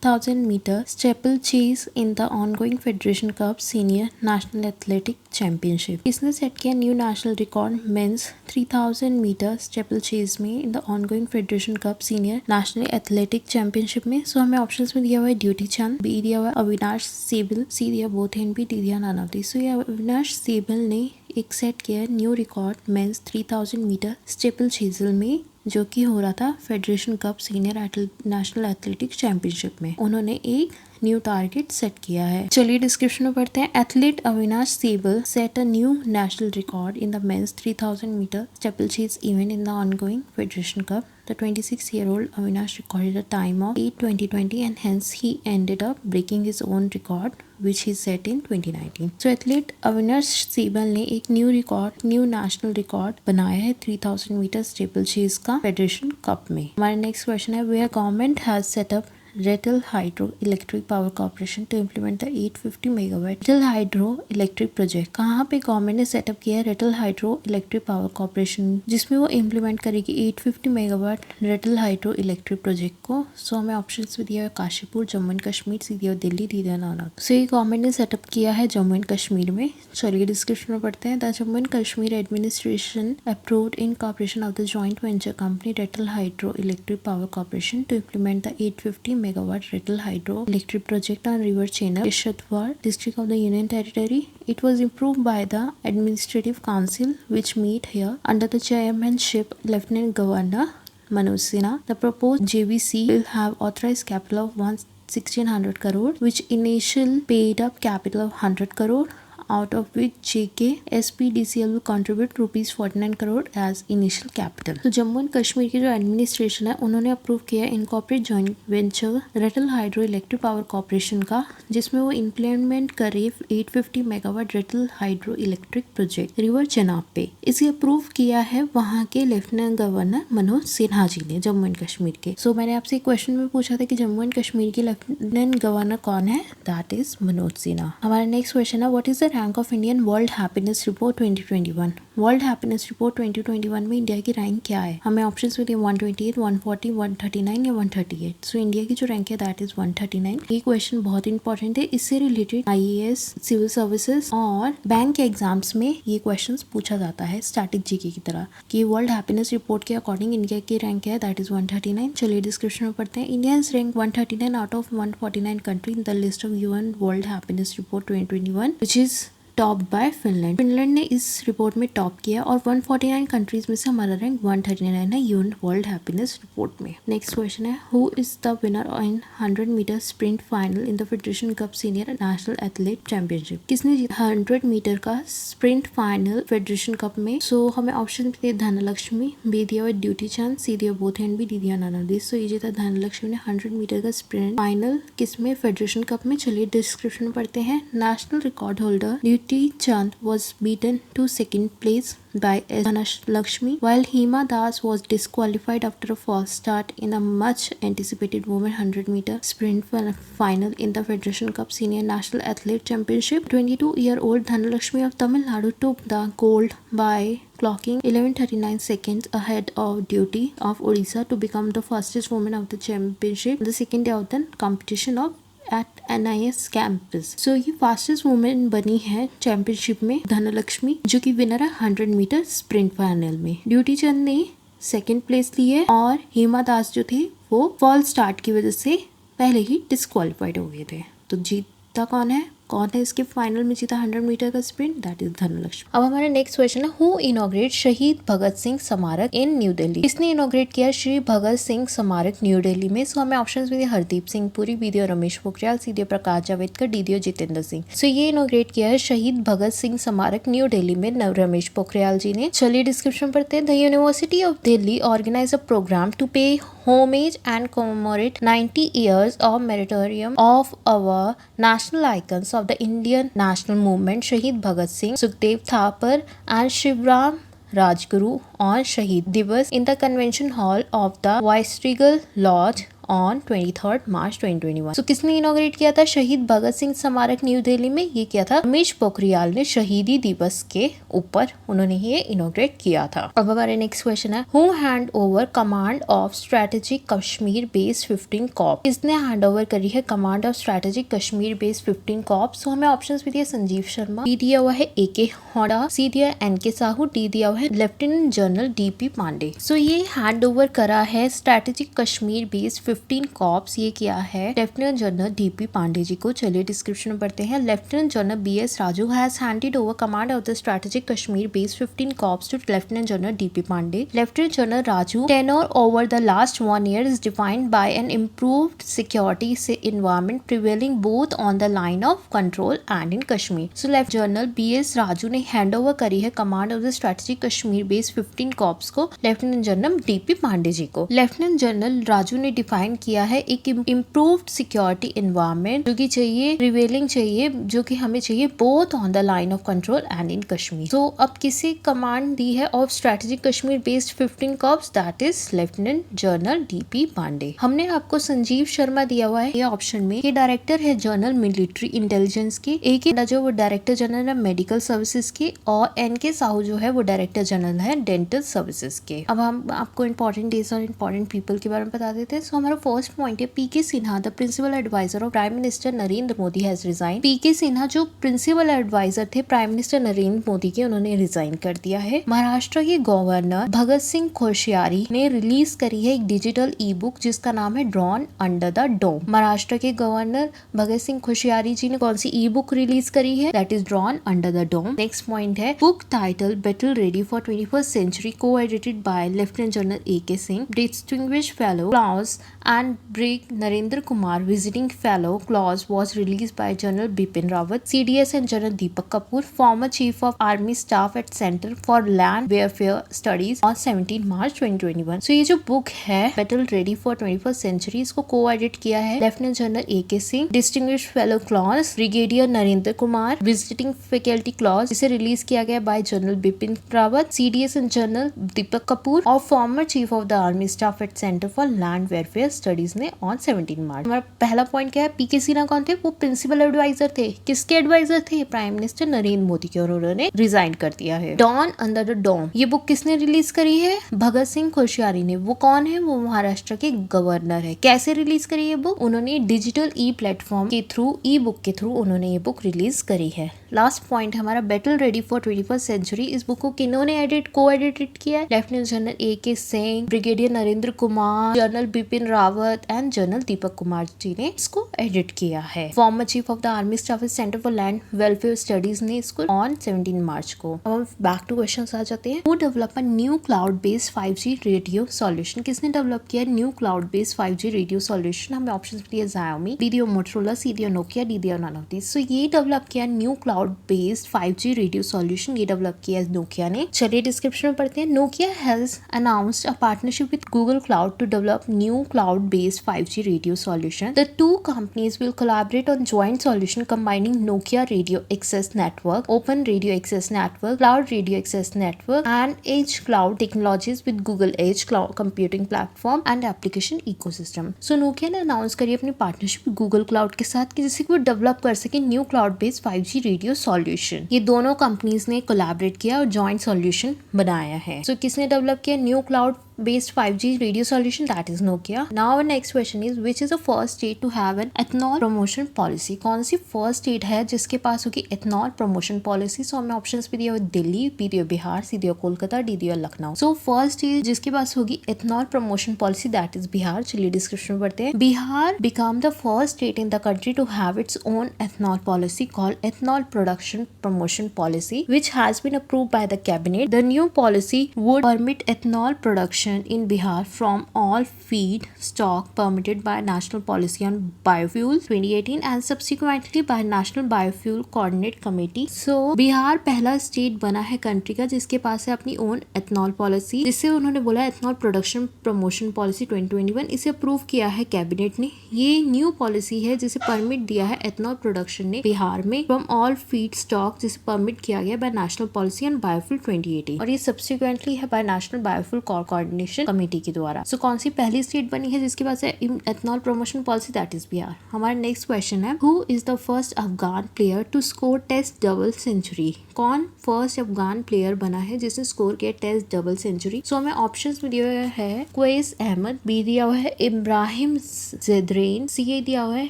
3000 meter steeplechase in the ongoing Federation Cup Senior National Athletic Championship? इसने सेट किया new national record men's 3000 metre steeplechase में in the ongoing Federation Cup Senior National Athletic Championship में। सो हमें options में दिया हुआ है duty चंद, B दिया हुआ है अविनाश सेबल, सी दिया बोथ एंड बी, डी दिया नन ऑफ दिस। सो ये अविनाश सेबल ने एक सेट किया new record men's 3000 metre steeplechase में, जो कि हो रहा था Federation Cup senior national athletics championship में। उन्होंने एक न्यू टारगेट सेट किया है। चलिए डिस्क्रिप्शन में पढ़ते हैं। Athlete Avinash Sable set a new national record in the men's 3000 metre steeplechase event in the ongoing Federation Cup. The 26-year-old Avinash recorded a time of 8:20:20 and hence he ended up breaking his own record which he set in 2019. So athlete Avinash Sable ने एक new national record बनाया है 3000 metre steeplechase का Federation Cup में। हमारा next question है, where government has set up Rettal Hydro Electric Power Corporation to implement the 850 megawatt Rettal Hydro Electric Project। कहाँ पे गवर्नमेंट ने सेटअप किया है Rettal Hydro Electric Power Corporation, जिसमें वो इम्प्लीमेंट करेगी 850 megawatt Rettal Hydro Electric Project को। सो हमें ऑप्शंस भी दिया है काशीपुर, जम्मू एंड कश्मीर, सीधी और दिल्ली, दीदा नाना। सो ये गवर्नमेंट ने सेटअप किया है जम्मू एंड कश्मीर में। चलिए डिस्क्रिप्शन में पढ़ते हैं। The Jammu and Kashmir administration approved in corporation of the joint venture company Rettal Hydro Electric Power Corporation to implement the 850 megawatt Rettal Hydro Electric Project on River Chenab, Peshawar district of the Union Territory. It was approved by the Administrative Council, which meet here under the chairmanship Lieutenant Governor Manoj Sinha. The proposed JVC will have authorized capital of 1,600 crore, which initial paid up capital of 100 crore. out of which JK SPDCL will contribute ₹49 crore as initial capital. तो Jammu and Kashmir की जो administration है उन्होंने approve किया incorporate joint venture Ratle hydro electric power corporation का, जिसमें वो implement करे 850 megawatt Ratle hydro electric project river Chenab पे। इसे अप्रूव किया है वहाँ के लेफ्टिनेंट गवर्नर मनोज सिन्हा जी ने जम्मू एंड कश्मीर के। सो मैंने आपसे एक क्वेश्चन में पूछा था कि जम्मू एंड कश्मीर के लेफ्टिनेंट गवर्नर कौन है, दैट इज मनोज सिन्हा। हमारा नेक्स्ट क्वेश्चन है, what is the rank of Indian world happiness report 2021? World happiness report 2021 में इंडिया की रैंक क्या है? हमें ऑप्शंस में दिए 128, 140, 139 या 138। सो इंडिया की जो रैंक है दैट इज 139। ये क्वेश्चन बहुत इंपॉर्टेंट है। इससे रिलेटेड IAS, सिविल सर्विसेज और बैंक के एग्जाम्स में ये क्वेश्चन पूछा जाता है स्टैटिक जीके की तरह कि वर्ल्ड हैप्पीनेस रिपोर्ट के अकॉर्डिंग इंडिया की रैंक है दैट इज 139। चलिए डिस्क्रिप्शन में पढ़ते हैं। India is rank 139 out of 149 country in the list of UN world happiness report 2021 which is top bye Finland. Finland ने इस रिपोर्ट में टॉप किया और 149 कंट्रीज में से हमारा रैंक 139 है UN वर्ल्ड हैप्पीनेस रिपोर्ट में। नेक्स्ट क्वेश्चन है who is the winner in 100 metre sprint final in the Federation Cup senior national athlete championship? किसने जीता 100 मीटर का स्प्रिंट फाइनल फेडरेशन कप में? सो हमें ऑप्शन दिए धनलक्ष्मी, बी दिया हुआ ड्यूटी चंद, सी दिया बोथ एंड, बी दी दिया नानादी। सो ये जीता धनलक्ष्मी ने 100 मीटर का स्प्रिंट फाइनल किसमें? फेडरेशन कप में। चलिए डिस्क्रिप्शन में पढ़ते हैं। National record holder duty Chand was beaten to second place by Dhanalakshmi, while Hima Das was disqualified after a false start in a much anticipated women 100 meter sprint final in the Federation Cup Senior National Athlete Championship. 22-year-old Dhanalakshmi of Tamil Nadu took the gold by clocking 11:39 seconds ahead of Duty of Odisha to become the fastest woman of the championship, the second day of the competition of at NIS campus. So ये fastest women बनी है championship में धनलक्ष्मी, जो कि winner है 100 metre sprint final में। Duty चंद ने second place ली है और हिमा दास जो थे वो फॉल स्टार्ट की वजह से पहले ही डिस्क्वालिफाइड हो गए थे। तो जीता कौन है इसके फाइनल में जीता 100 मीटर का स्प्रिंट? That is Dhanlaxmi. अब हमारा नेक्स्ट क्वेश्चन है हु इनॉग्रेट शहीद भगत सिंह स्मारक इन न्यू दिल्ली? किसने इनॉग्रेट किया श्री भगत सिंह स्मारक न्यू दिल्ली में? सो हमें ऑप्शंस में दिए हरदीप सिंह पुरी, बी दिया रमेश पोखरियाल, सी दिया प्रकाश जावड़ेकर, डी दिया जितेंद्र सिंह। सो ये इनॉग्रेट किया है शहीद भगत सिंह स्मारक न्यू दिल्ली में रमेश पोखरियाल जी ने। चलिए डिस्क्रिप्शन पढ़ते हैं। The university of Delhi organise a programme to pay homage and commemorate 90 years of meritorium of our national icons of the Indian national movement Shahid Bhagat Singh, Sukhdev Thapar and Shivram Rajguru on Shahid Divas in the convention hall of the Viceregal Lodge on 23 मार्च 2021। सो किसने inaugurate किया था शहीद भगत सिंह स्मारक new Delhi में? ये किया था रमेश पोखरियाल ने शहीदी दिवस के ऊपर उन्होंने ये इनॉग्रेट किया था। अब हमारे नेक्स्ट क्वेश्चन है who hand over command of strategic Kashmir based 15 corps? किसने हैंड ओवर करी है command of strategic Kashmir based 15 corps? So हमें ऑप्शंस भी दिए संजीव शर्मा, बी दिया हुआ है AK होडा, सी दिया NK साहू, डी दिया हुआ है लेफ्टिनेंट जनरल DP पांडे। सो ये हैंड ओवर करा है स्ट्रेटेजिक कश्मीर बेस्ड 15 कॉर्प्स ये किया है lieutenant general DP Pandey ji को। चलिए डिस्क्रिप्शन में पढ़ते हैं। Lieutenant general BS Raju has handed over command of the strategic Kashmir based 15 corps to lieutenant general DP Pandey. Lieutenant general Raju tenure over the last 1 year is defined by an improved security environment prevailing both on the line of control and in Kashmir. So lieutenant general BS Raju ने hand over करी है command of the strategic Kashmir based 15 corps को lieutenant general DP Pandey ji को। Lieutenant general Raju ने define किया है एक improved security environment जो कि चाहिए प्रिवेलिंग चाहिए जो कि हमें चाहिए both on the line of control and in Kashmir. तो अब किसी कमांड दी है of strategic Kashmir based 15 corps that is lieutenant general DP Pandey. हमने आपको संजीव शर्मा दिया हुआ है ये ऑप्शन में, ये डायरेक्टर है जनरल मिलिट्री इंटेलिजेंस के, AK जो वो डायरेक्टर जनरल है मेडिकल सर्विसेज के और NK साहू जो है वो डायरेक्टर जनरल है डेंटल सर्विसेज के। अब हम आपको इंपॉर्टेंट डेज और इंपॉर्टेंट पीपल के बारे में बता देते हैं। सो हमारा फर्स्ट पॉइंट है PK Sinha the principal adviser of prime minister Narendra Modi has resign. PK Sinha जो प्रिंसिपल एडवाइजर थे प्राइम मिनिस्टर नरेंद्र मोदी के, उन्होंने रिजाइन कर दिया है। महाराष्ट्र के गवर्नर भगत सिंह कोश्यारी ने रिलीज करी है एक डिजिटल ई बुक जिसका नाम है drawn under the dome. Maharashtra के गवर्नर भगत सिंह कोश्यारी जी ने कौन सी ई बुक रिलीज करी है? That is drawn under the dome. Next point है book title battle ready for 21st century को edited by lieutenant general AK Singh, distinguished fellow क्लॉज and Brig Narendra Kumar visiting fellow clause was released by General Bipin Rawat, CDS and General Deepak Kapoor, former Chief of Army Staff at Center for Land Warfare Studies on 17 March 2021। So ये जो book है Battle Ready for 21st Century इसको को-एडिट किया है lieutenant general AK Singh, distinguished fellow clause brigadier Narendra Kumar, visiting faculty clause इसे release किया गया bye general Bipin Rawat, CDS and general Deepak Kapoor और farmer chief of the army staff at centre for land welfare studies ने on 17 मार्च। हमारा पहला पॉइंट क्या है, पीके सिन्हा कौन थे, वो प्रिंसिपल एडवाइजर थे। किसके एडवाइजर थे, प्राइम मिनिस्टर नरेंद्र मोदी के, और उन्होंने रिजाइन कर दिया है। डॉन अंडर द डोम, ये बुक किसने रिलीज करी है, भगत सिंह कोश्यारी ने। वो कौन है, वो महाराष्ट्र के गवर्नर है। कैसे रिलीज करी है बुक, उन्होंने डिजिटल ई प्लेटफॉर्म के थ्रू, ई बुक के थ्रू उन्होंने ये बुक रिलीज करी है। लास्ट पॉइंट हमारा battle ready for 21st century. इस बुक को किन्होंने को एडिटेड किया है, lieutenant general AK Singh, brigadier Narendra Kumar, general Bipin Rawat and general Deepak Kumar ji ने इसको एडिट किया है। Former chief of the army staff centre for land welfare studies ने इसको ऑन 17 मार्च को। अब हम बैक टू क्वेश्चन आ जाते हैं। Who develop a new cloud based 5G radio solution, किसने डेवलप किया new cloud based 5G radio solution. हमें ऑप्शन दिए Xiaomi, DDO Motorola, CDO Nokia, DDO none of these। So ये डेवलप किया new cloud based 5G radio solution, ये develop किया Nokia ने। चलिए डिस्क्रिप्शन में पढ़ते हैं। Nokia has announced a partnership with Google Cloud to develop new cloud based 5G radio solution. The two companies will collaborate on joint solution combining Nokia radio access network, open radio access network, cloud radio access network and edge cloud technologies with Google edge cloud computing platform and application ecosystem. So Nokia ने announce करी अपनी partnership Google cloud के साथ कि जिससे वो develop कर सके new cloud based 5G radio solution. ये दोनों कंपनीज ने कोलैबोरेट किया और जॉइंट सॉल्यूशन बनाया है। सो किसने डेवलप किया new cloud based 5G radio solution, that is Nokia. Now our next question is which is the first state to have an ethanol promotion policy? कौन सी फर्स्ट स्टेट है जिसके पास होगी एथनॉल प्रमोशन पॉलिसी? सो हमें options भी दिया हुआ Delhi, B दिया बिहार, सी दिया कोलकाता, डी दिया लखनऊ। सो फर्स्ट स्टेट जिसके पास होगी ethanol promotion policy that is Bihar. चलिए डिस्क्रिप्शन में पढ़ते हैं। Bihar become the first state in the country to have its own ethanol policy called ethanol production promotion policy which has been approved by the cabinet. The new policy would permit ethanol production in Bihar from all feed stock permitted by National Policy on Biofuel 2018 and subsequently by National Biofuel Coordinate Committee. So Bihar पहला state बना है country का जिसके पास है अपनी own ethanol policy, जिससे उन्होंने बोला एथनॉल प्रोडक्शन प्रमोशन पॉलिसी 2021। इसे अप्रूव किया है कैबिनेट ने। ये न्यू पॉलिसी है जिसे परमिट दिया है एथनॉल प्रोडक्शन ने बिहार में फ्रॉम ऑल फीड स्टॉक, जिसे परमिट किया गया by national policy on biofuel 2018 और ये सब्सिक्वेंटली है by national biofuel coordination committee के द्वारा। सो कौन सी पहली स्टेट बनी है जिसके पास है ethanol promotion policy, that is Bihar. हमारा नेक्स्ट क्वेश्चन है who is the first Afghan player to score test double century? कौन फर्स्ट अफगान प्लेयर बना है जिसने स्कोर किया टेस्ट डबल सेंचुरी? सो हमें ऑप्शंस में दिया हुआ है क्वेस अहमद, बी दिया हुआ है इब्राहिम ज़ेदरेन, सी दिया हुआ है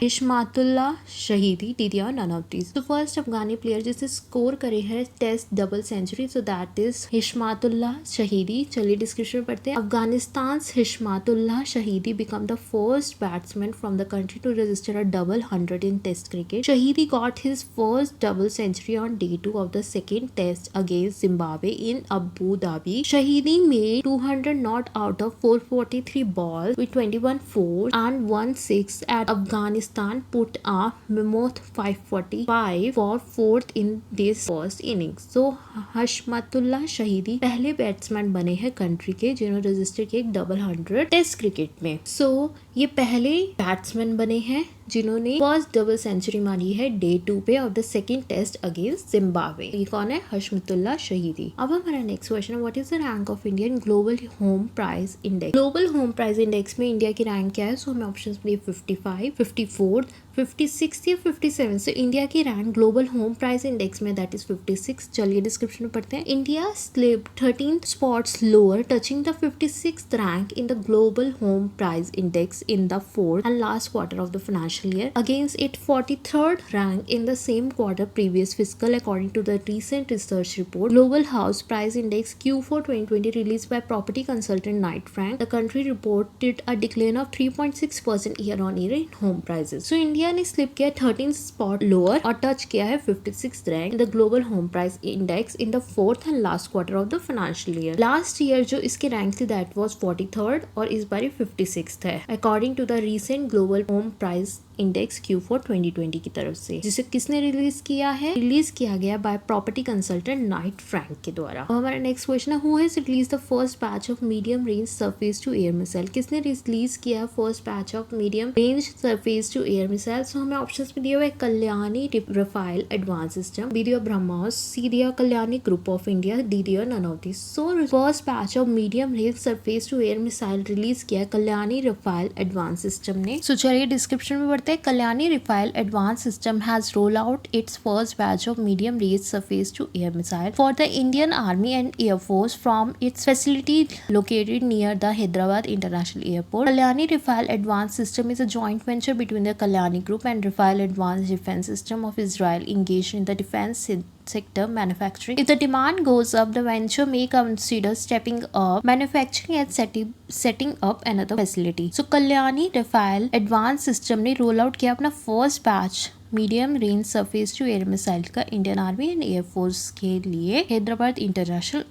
हिशमातुल्लाह शहीदी, डी दिया हुआ नन ऑफ दीज। तो फर्स्ट अफगानी प्लेयर जिसने स्कोर करे है test double century, so that is Hashmatullah Shahidi. चलिए डिस्क्रिप्शन में पढ़ते हैं। Afghanistan's Hishmatullah Shahidi became the first batsman from the country to register a double hundred in Test cricket. Shahidi got his first double century on day 2 of the second Test against Zimbabwe in Abu Dhabi. Shahidi made 200 not out of 443 balls with 21 fours and 1 6 at Afghanistan put a mammoth 545 for fourth in this first innings. So Hishmatullah Shahidi पहले batsman बने हैं country के जिन्होंने register किया एक double 100 test cricket में। सो ये पहले बैट्समैन बने हैं जिन्होंने फर्स्ट डबल सेंचुरी मारी है डे 2 पे of the second test against Zimbabwe. ये कौन है? हिशमतुल्लाह शहीदी। अब हमारा नेक्स्ट क्वेश्चन है what is the rank of India in global home price index? Global home price index में इंडिया की रैंक क्या है? सो हमें ऑप्शंस मिले 55, 54, 56 या 57। सो इंडिया की rank global home price index में दैट इज 56। चलिए डिस्क्रिप्शन में पढ़ते हैं। India slipped 13 spots lower touching the 56th rank in the global home price index in the fourth and last quarter of the financial year against its 43rd rank in the same quarter previous fiscal, according to the recent research report Global House Price Index Q4 2020 released by property consultant Knight Frank. The country reported a decline of 3.6% year on year in home prices. So India ने slip किया 13 spot lower और touch किया है 56th rank in the global home price index in the fourth and last quarter of the financial year. Last year जो इसकी rank थी that was 43rd और इस बार 56th है according to the recent global home price index Q4 2020 की तरफ से, जिसे किसने रिलीज किया है? रिलीज किया गया by property consultant Knight Frank के द्वारा। अब हमारा नेक्स्ट क्वेश्चन है, who has release the first batch of medium range surface to air missile? किसने रिलीज किया first batch of medium range surface to air missile? So हमें options में दिए हुए Kalyani Rafael advance system, B दिया BrahMos, C दिया Kalyani group of India, D दिया none of this. So first batch of medium range surface to air missile release किया Kalyani Rafael advance system ने। सो चलिए डिस्क्रिप्शन में बढ़ते हैं। Kalyani Rafael advance system has roll out its first batch of medium range surface to air missile for the Indian army and air force from its facility located near the Hyderabad International Airport. Kalyani Rafael Advanced System is a joint venture between the Kalyani Group and Rafael Advanced Defense System of Israel engaged in the defense sector manufacturing. If the demand goes up, the venture may consider stepping up manufacturing and setting up another facility. So Kalyani Rafael Advanced System ने roll out किया अपना first batch medium range surface to air missile का Indian army and air force के लिए Hyderabad international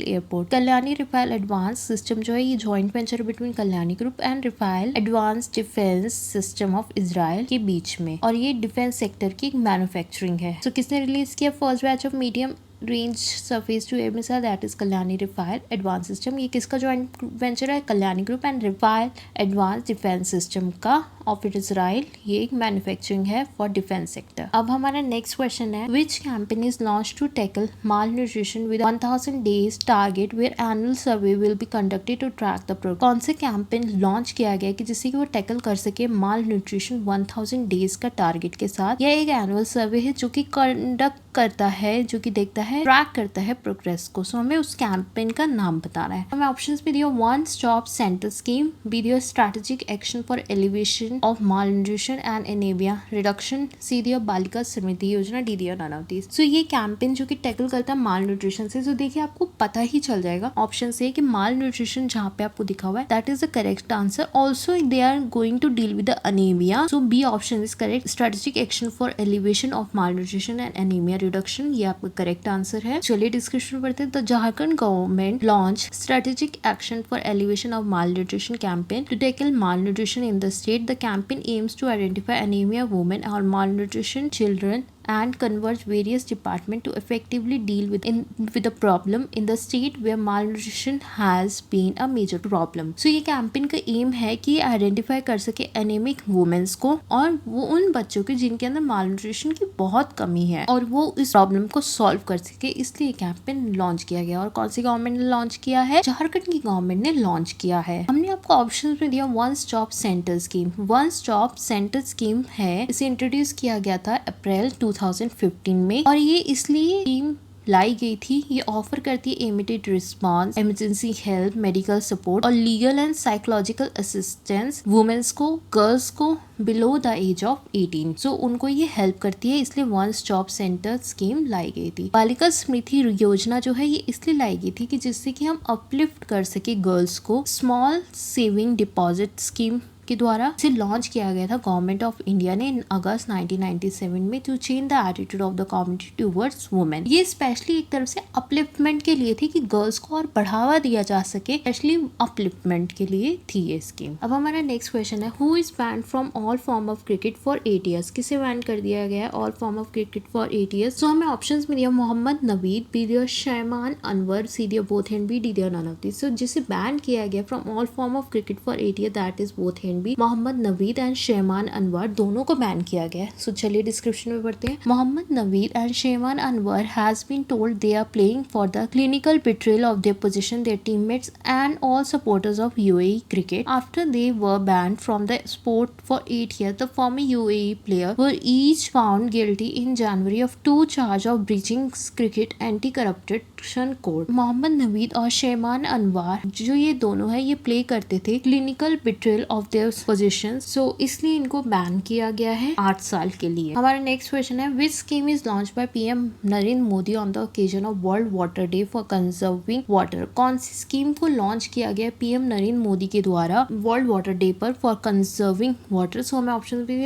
airport. Kalyani Rafael advance system जो है ये joint venture between Kalyani group and Rafael advance defence system of Israel के बीच में, और ये डिफेंस सेक्टर की मैन्युफैक्चरिंग है। तो किसने रिलीज किया first batch of medium range surface to air missile? That is Kalyani Rafael advance system. ये किसका जॉइंट वेंचर है? Kalyani group and Rafael advance defence system का ऑफ इजराइल। ये एक मैन्युफैक्चरिंग है फॉर डिफेंस सेक्टर। अब हमारा नेक्स्ट क्वेश्चन है, which campaign is launch to tackle malnutrition with 1000 days target where annual survey will be conducted to track the progress? कौन से campaign launch किया गया कि जिससे कि वो टैकल कर सके माल न्यूट्रिशन 1000 डेज का टारगेट के साथ? यह एक एनुअल सर्वे है जो कि कंडक्ट करता है, जो कि देखता है, ट्रैक करता है प्रोग्रेस को। सो हमें उस कैंपेन का नाम बताना है। हमें ऑप्शंस भी दिया, one stop centre scheme, B दिया strategic action for elevation of malnutrition and anaemia reduction, C दिया बालिका समृद्धि योजना, डी दिया नन ऑफ दिस। सो ये कैंपेन जो कि टैकल करता है माल न्यूट्रिशन से, तो देखिए आपको पता ही चल जाएगा ऑप्शन से कि माल न्यूट्रिशन जहाँ पे आपको दिखा हुआ है that is the correct answer. Also they are going to deal with the anaemia, so B option is correct. Strategic action for elevation of malnutrition and anaemia reduction, ये आपका करेक्ट आंसर है। चलिए discussion करते हैं। The Jharkhand government launch strategic action for elevation of malnutrition campaign to tackle malnutrition in the state. द campaign aims to identify anemia women or malnutrition children and converge various departments to effectively deal with the problem in the state where malnutrition has been a major problem. So ये campaign का M है कि identify कर सके anaemic women's को और वो उन बच्चों के जिनके अंदर मालन्यूट्रिशन की बहुत कमी है और वो इस प्रॉब्लम को सॉल्व कर सके, इसलिए कैंपेन लॉन्च किया गया। और कौन सी गवर्नमेंट ने लॉन्च किया है? झारखंड की गवर्नमेंट ने लॉन्च किया है। हमने आपको ऑप्शन में दिया one stop centre scheme. One stop centre scheme है, इसे इंट्रोड्यूस किया गया था अप्रैल 2015 में, और ये इसलिए स्कीम लाई गई थी। ये ऑफर करती है immediate response, emergency help, medical support और legal and psychological assistance women's को, गर्ल्स को below the age of 18। So उनको ये हेल्प करती है, इसलिए वन स्टॉप सेंटर स्कीम लाई गई थी। बालिका स्मृति योजना जो है ये इसलिए लाई गई थी कि जिससे कि हम अपलिफ्ट कर सके गर्ल्स को। स्मॉल सेविंग डिपॉजिट स्कीम के द्वारा इसे लॉन्च किया गया था गवर्नमेंट ऑफ इंडिया ने इन अगस्त 1997 में to change the attitude of the community towards women. ये स्पेशली एक तरफ से अपलिफ्टमेंट के लिए थी कि गर्ल्स को और बढ़ावा दिया जा सके, स्पेशली अपलिफ्टमेंट के लिए थी ये स्कीम। अब हमारा नेक्स्ट क्वेश्चन है, who is banned from all form of cricket for 8 years? किसे बैन कर दिया गया है all form of cricket for 8 years? सो हमें ऑप्शंस में दिया मोहम्मद नवीद, बी दिया शैमान अनवर, सी दिया बोथ हैंड बी, डी दिया नन ऑफ दिस। सो जिसे बैन किया गया from all form of cricket for 8 years that is both and B. Mohammad Naveed and Shaiman Anwar दोनों को बैन किया गया है। सो चलिए डिस्क्रिप्शन में पढ़ते हैं। Mohammad Naveed and Shaiman Anwar has been told they are playing for the clinical betrayal of their position, their teammates and all supporters of UAE cricket after they were banned from the sport for 8 years. The former UAE players were each found guilty in January of 2 charges of breaching cricket anti-corruption code. Mohammad Naveed और शैमान अनवर जो ये दोनों है ये play करते थे clinical betrayal of their positions, so इसलिए इनको बैन किया गया है 8 साल के लिए। हमारा नेक्स्ट क्वेश्चन है, which scheme is launched by PM Narendra Modi on the occasion of World Water Day for conserving water? कौन सी स्कीम को लॉन्च किया गया पीएम नरेंद्र मोदी के द्वारा वर्ल्ड वाटर डे पर फॉर कंजर्विंग वाटर? सो हमें ऑप्शन भी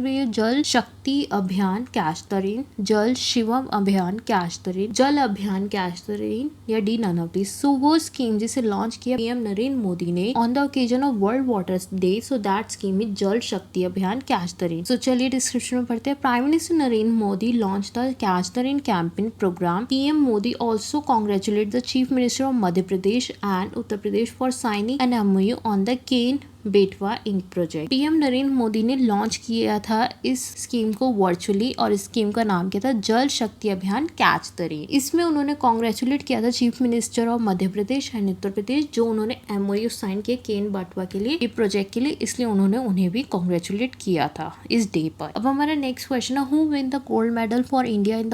दिए, जल शक्ति शक्ति अभियान कैच द रेन, जल शिवम अभियान कैच द रेन, जल अभियान कैच द रेन या डी नन ऑफ दिस। सो वो स्कीम जिसे लॉन्च किया पीएम नरेंद्र मोदी ने on the occasion of world water day, so that scheme is जल शक्ति अभियान कैच द रेन। सो चलिए डिस्क्रिप्शन में पढ़ते हैं। Prime minister Narendra Modi launch the catch the rain campaign programme. PM Modi also congratulate the chief minister of Madhya Pradesh and Uttar Pradesh for signing an MOU on the Ken Betwa link project. PM Narendra Modi ने launch किया था इस scheme को virtually और इस स्कीम का नाम क्या था, जल शक्ति अभियान कैच द रेन। इसमें उन्होंने कॉन्ग्रेचुलेट किया था chief minister of Madhya Pradesh and Uttar Pradesh, जो उन्होंने MOU साइन किया केन बेटवा के लिए, ये प्रोजेक्ट के लिए, इसलिए उन्होंने उन्हें भी कॉन्ग्रेचुलेट किया था इस डे पर। अब हमारा नेक्स्ट क्वेश्चन है, who win the gold medal for India in the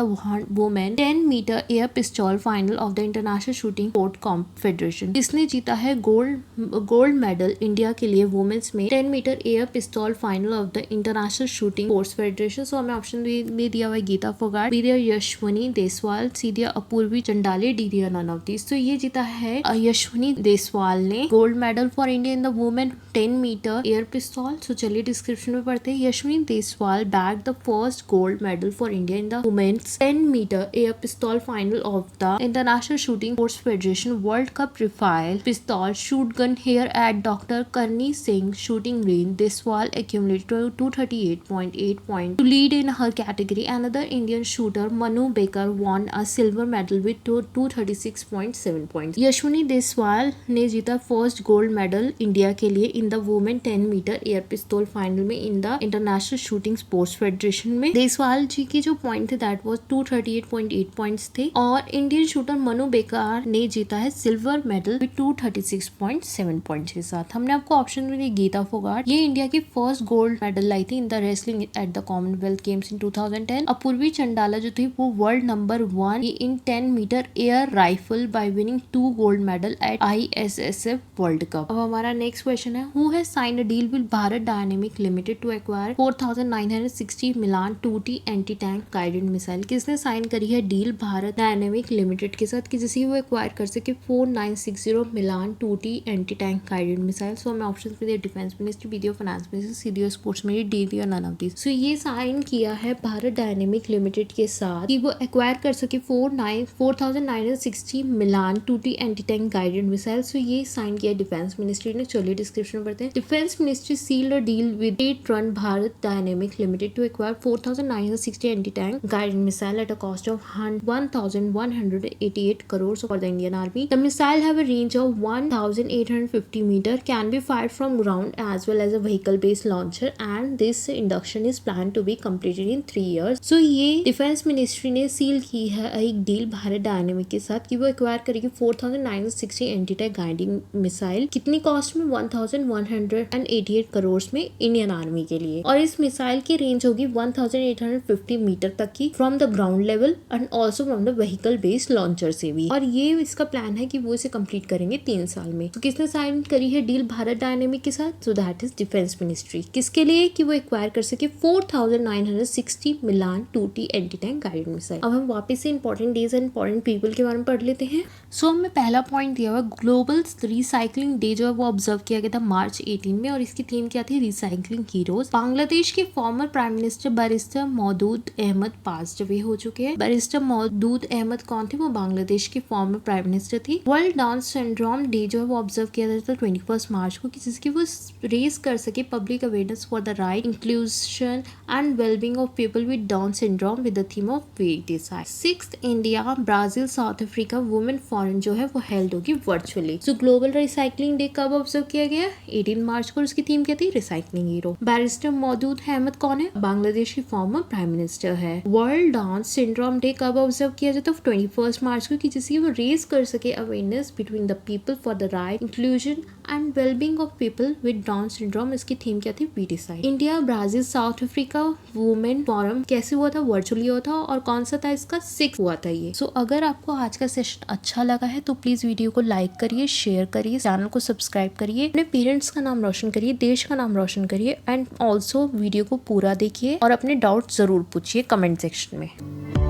women 10 metre air pistol final of the international shooting sport confederation. किसने जीता है गोल्ड मेडल इंडिया के लिए वुमेन्स में 10 metre air pistol final of the international shooting sports federation. So हमें option में दिया हुआ है गीता फोगाट, बी दिया यशवनी देसवाल, सी दिया अपूर्वी चंडाले, डी दिया नन ऑफ दिस। तो ये जीता है यशवनी देसवाल ने gold medal for India in the women 10 metre air pistol. So चलिए डिस्क्रिप्शन में पढ़ते हैं। Yashwani Deswal bag the first gold medal for India in the women's 10 metre air pistol final of the international shooting sports federation world cup rifle pistol shotgun here at doctor Karni Singh shooting range. Deswal accumulated 238.8 points to lead in her category. Another Indian shooter Manu Baker won a silver medal with 236.7 points. Yashaswini Deswal ने जीता first gold medal India के लिए in the women 10 metre air pistol final में in the international shooting sports federation में। देसवाल जी के जो point थे that was 238.8 points थे और इंडियन शूटर मनु बेकर ने जीता है सिल्वर मेडल विद 236.7 पॉइंट्स के साथ। हमने आपको ऑप्शन में गीता फोगाट, ये इंडिया की फर्स्ट गोल्ड मेडल लाई थी in the wrestling at the Commonwealth Games in 2010। Apurvi Chandela जो थी वो world number 1 in 10 metre air rifle by winning 2 gold medal at ISSF world cup. अब हमारा नेक्स्ट क्वेश्चन है, who has signed a deal with Bharat dynamic limited to acquire 4960 Milan 2T anti tank guided missile. किसने sign करी है deal Bharat dynamic limited के साथ कि जिससे वो एक्वायर कर सके 4960 Milan 2T anti tank guided missile. So हमें ऑप्शन में डिफेंस मिनिस्ट्री, बी दिया फाइनेंस मिनिस्ट्री, सी दिया स्पोर्ट्स मिनिस्ट्री, डी दिया नन ऑफ दिस। सो ये साइन किया है भारत डायनेमिक लिमिटेड के साथ कि वो एक्वायर कर सके 4960 Milan 2T anti tank guided missile. So ये साइन किया डिफेंस मिनिस्ट्री ने। चलिए डिस्क्रिप्शन में पढ़ते हैं। Defence ministry sealed a deal with state run Bharat dynamic limited to acquire 4960 anti tank guided missile at a cost of 1188 crores for the Indian Army. The missile have a range of 1850 meter, can be fired from ground as well as a vehicle based launcher and this induction is planned to be completed in 3 years. So ये defence ministry ने seal की है एक deal Bharat dynamic के साथ कि वो acquire करेगी 4960 एंटी-टैंक गाइडिंग मिसाइल। कितनी कॉस्ट में? 1188 करोड़ में इंडियन आर्मी के लिए। और इस मिसाइल की रेंज होगी 1850 मीटर तक की from the ground level and also from the vehicle based launcher से भी। और ये इसका प्लान है कि वो इसे कंप्लीट करेंगे 3 साल में। तो किसने साइन करी है डील भारत डायनेमिक के साथ? सो दैट इज डिफेंस मिनिस्ट्री। किसके लिए? कि वो एक्वायर कर सके 4960 Milan 2T anti tank guided missile. अब हम वापस से important days and important people के बारे में पढ़ लेते हैं। सो हमें पहला पॉइंट दिया हुआ ग्लोबल रिसाइकलिंग डे जो है वो ऑब्जर्व किया गया था मार्च 18 में और इसकी थीम क्या थी? Recycling heroes. बांग्लादेश के former prime minister barrister Moudud Ahmed pass away हो चुके हैं। बैरिस्टर मौदूद अहमद कौन थे? वो बांग्लादेश के फॉर्मर प्राइम मिनिस्टर थी। वर्ल्ड डाउन सिंड्रोम डे जो है वो ऑब्जर्व किया जाता है 21 मार्च को, जिसकी वो रेस कर सके public awareness for the right, inclusion and wellbeing of people with Down syndrome with the theme of way decide. 6th India Brazil South Africa women forum जो है वो हेल्ड होगी वर्चुअली। सो ग्लोबल रिसाइकलिंग डे कब observe किया गया? 18 मार्च को। उसकी theme क्या थी? Recycling hero. Barrister Moudud Ahmad कौन है? बांग्लादेश की फॉर्मर प्राइम मिनिस्टर है। वर्ल्ड डाउन सिंड्रोम डे कब ऑब्जर्व किया जाता है? 21 मार्च को, कि जिसकी वो रेस कर सके awareness between the people for the right, inclusion and wellbeing of people with Down syndrome. इसकी थीम क्या थी? We decide. India Brazil South Africa women forum कैसे हुआ था? वर्चुअली हुआ था। और कौन सा था इसका? 6 हुआ था ये। सो अगर आपको आज का सेशन अच्छा लगा है तो प्लीज वीडियो को लाइक करिए, शेयर करिए, चैनल को सब्सक्राइब करिए, अपने पेरेंट्स का नाम रोशन करिए, देश का नाम रोशन करिए एंड ऑल्सो वीडियो को पूरा देखिए और अपने डाउट जरूर पूछिए कमेंट सेक्शन में।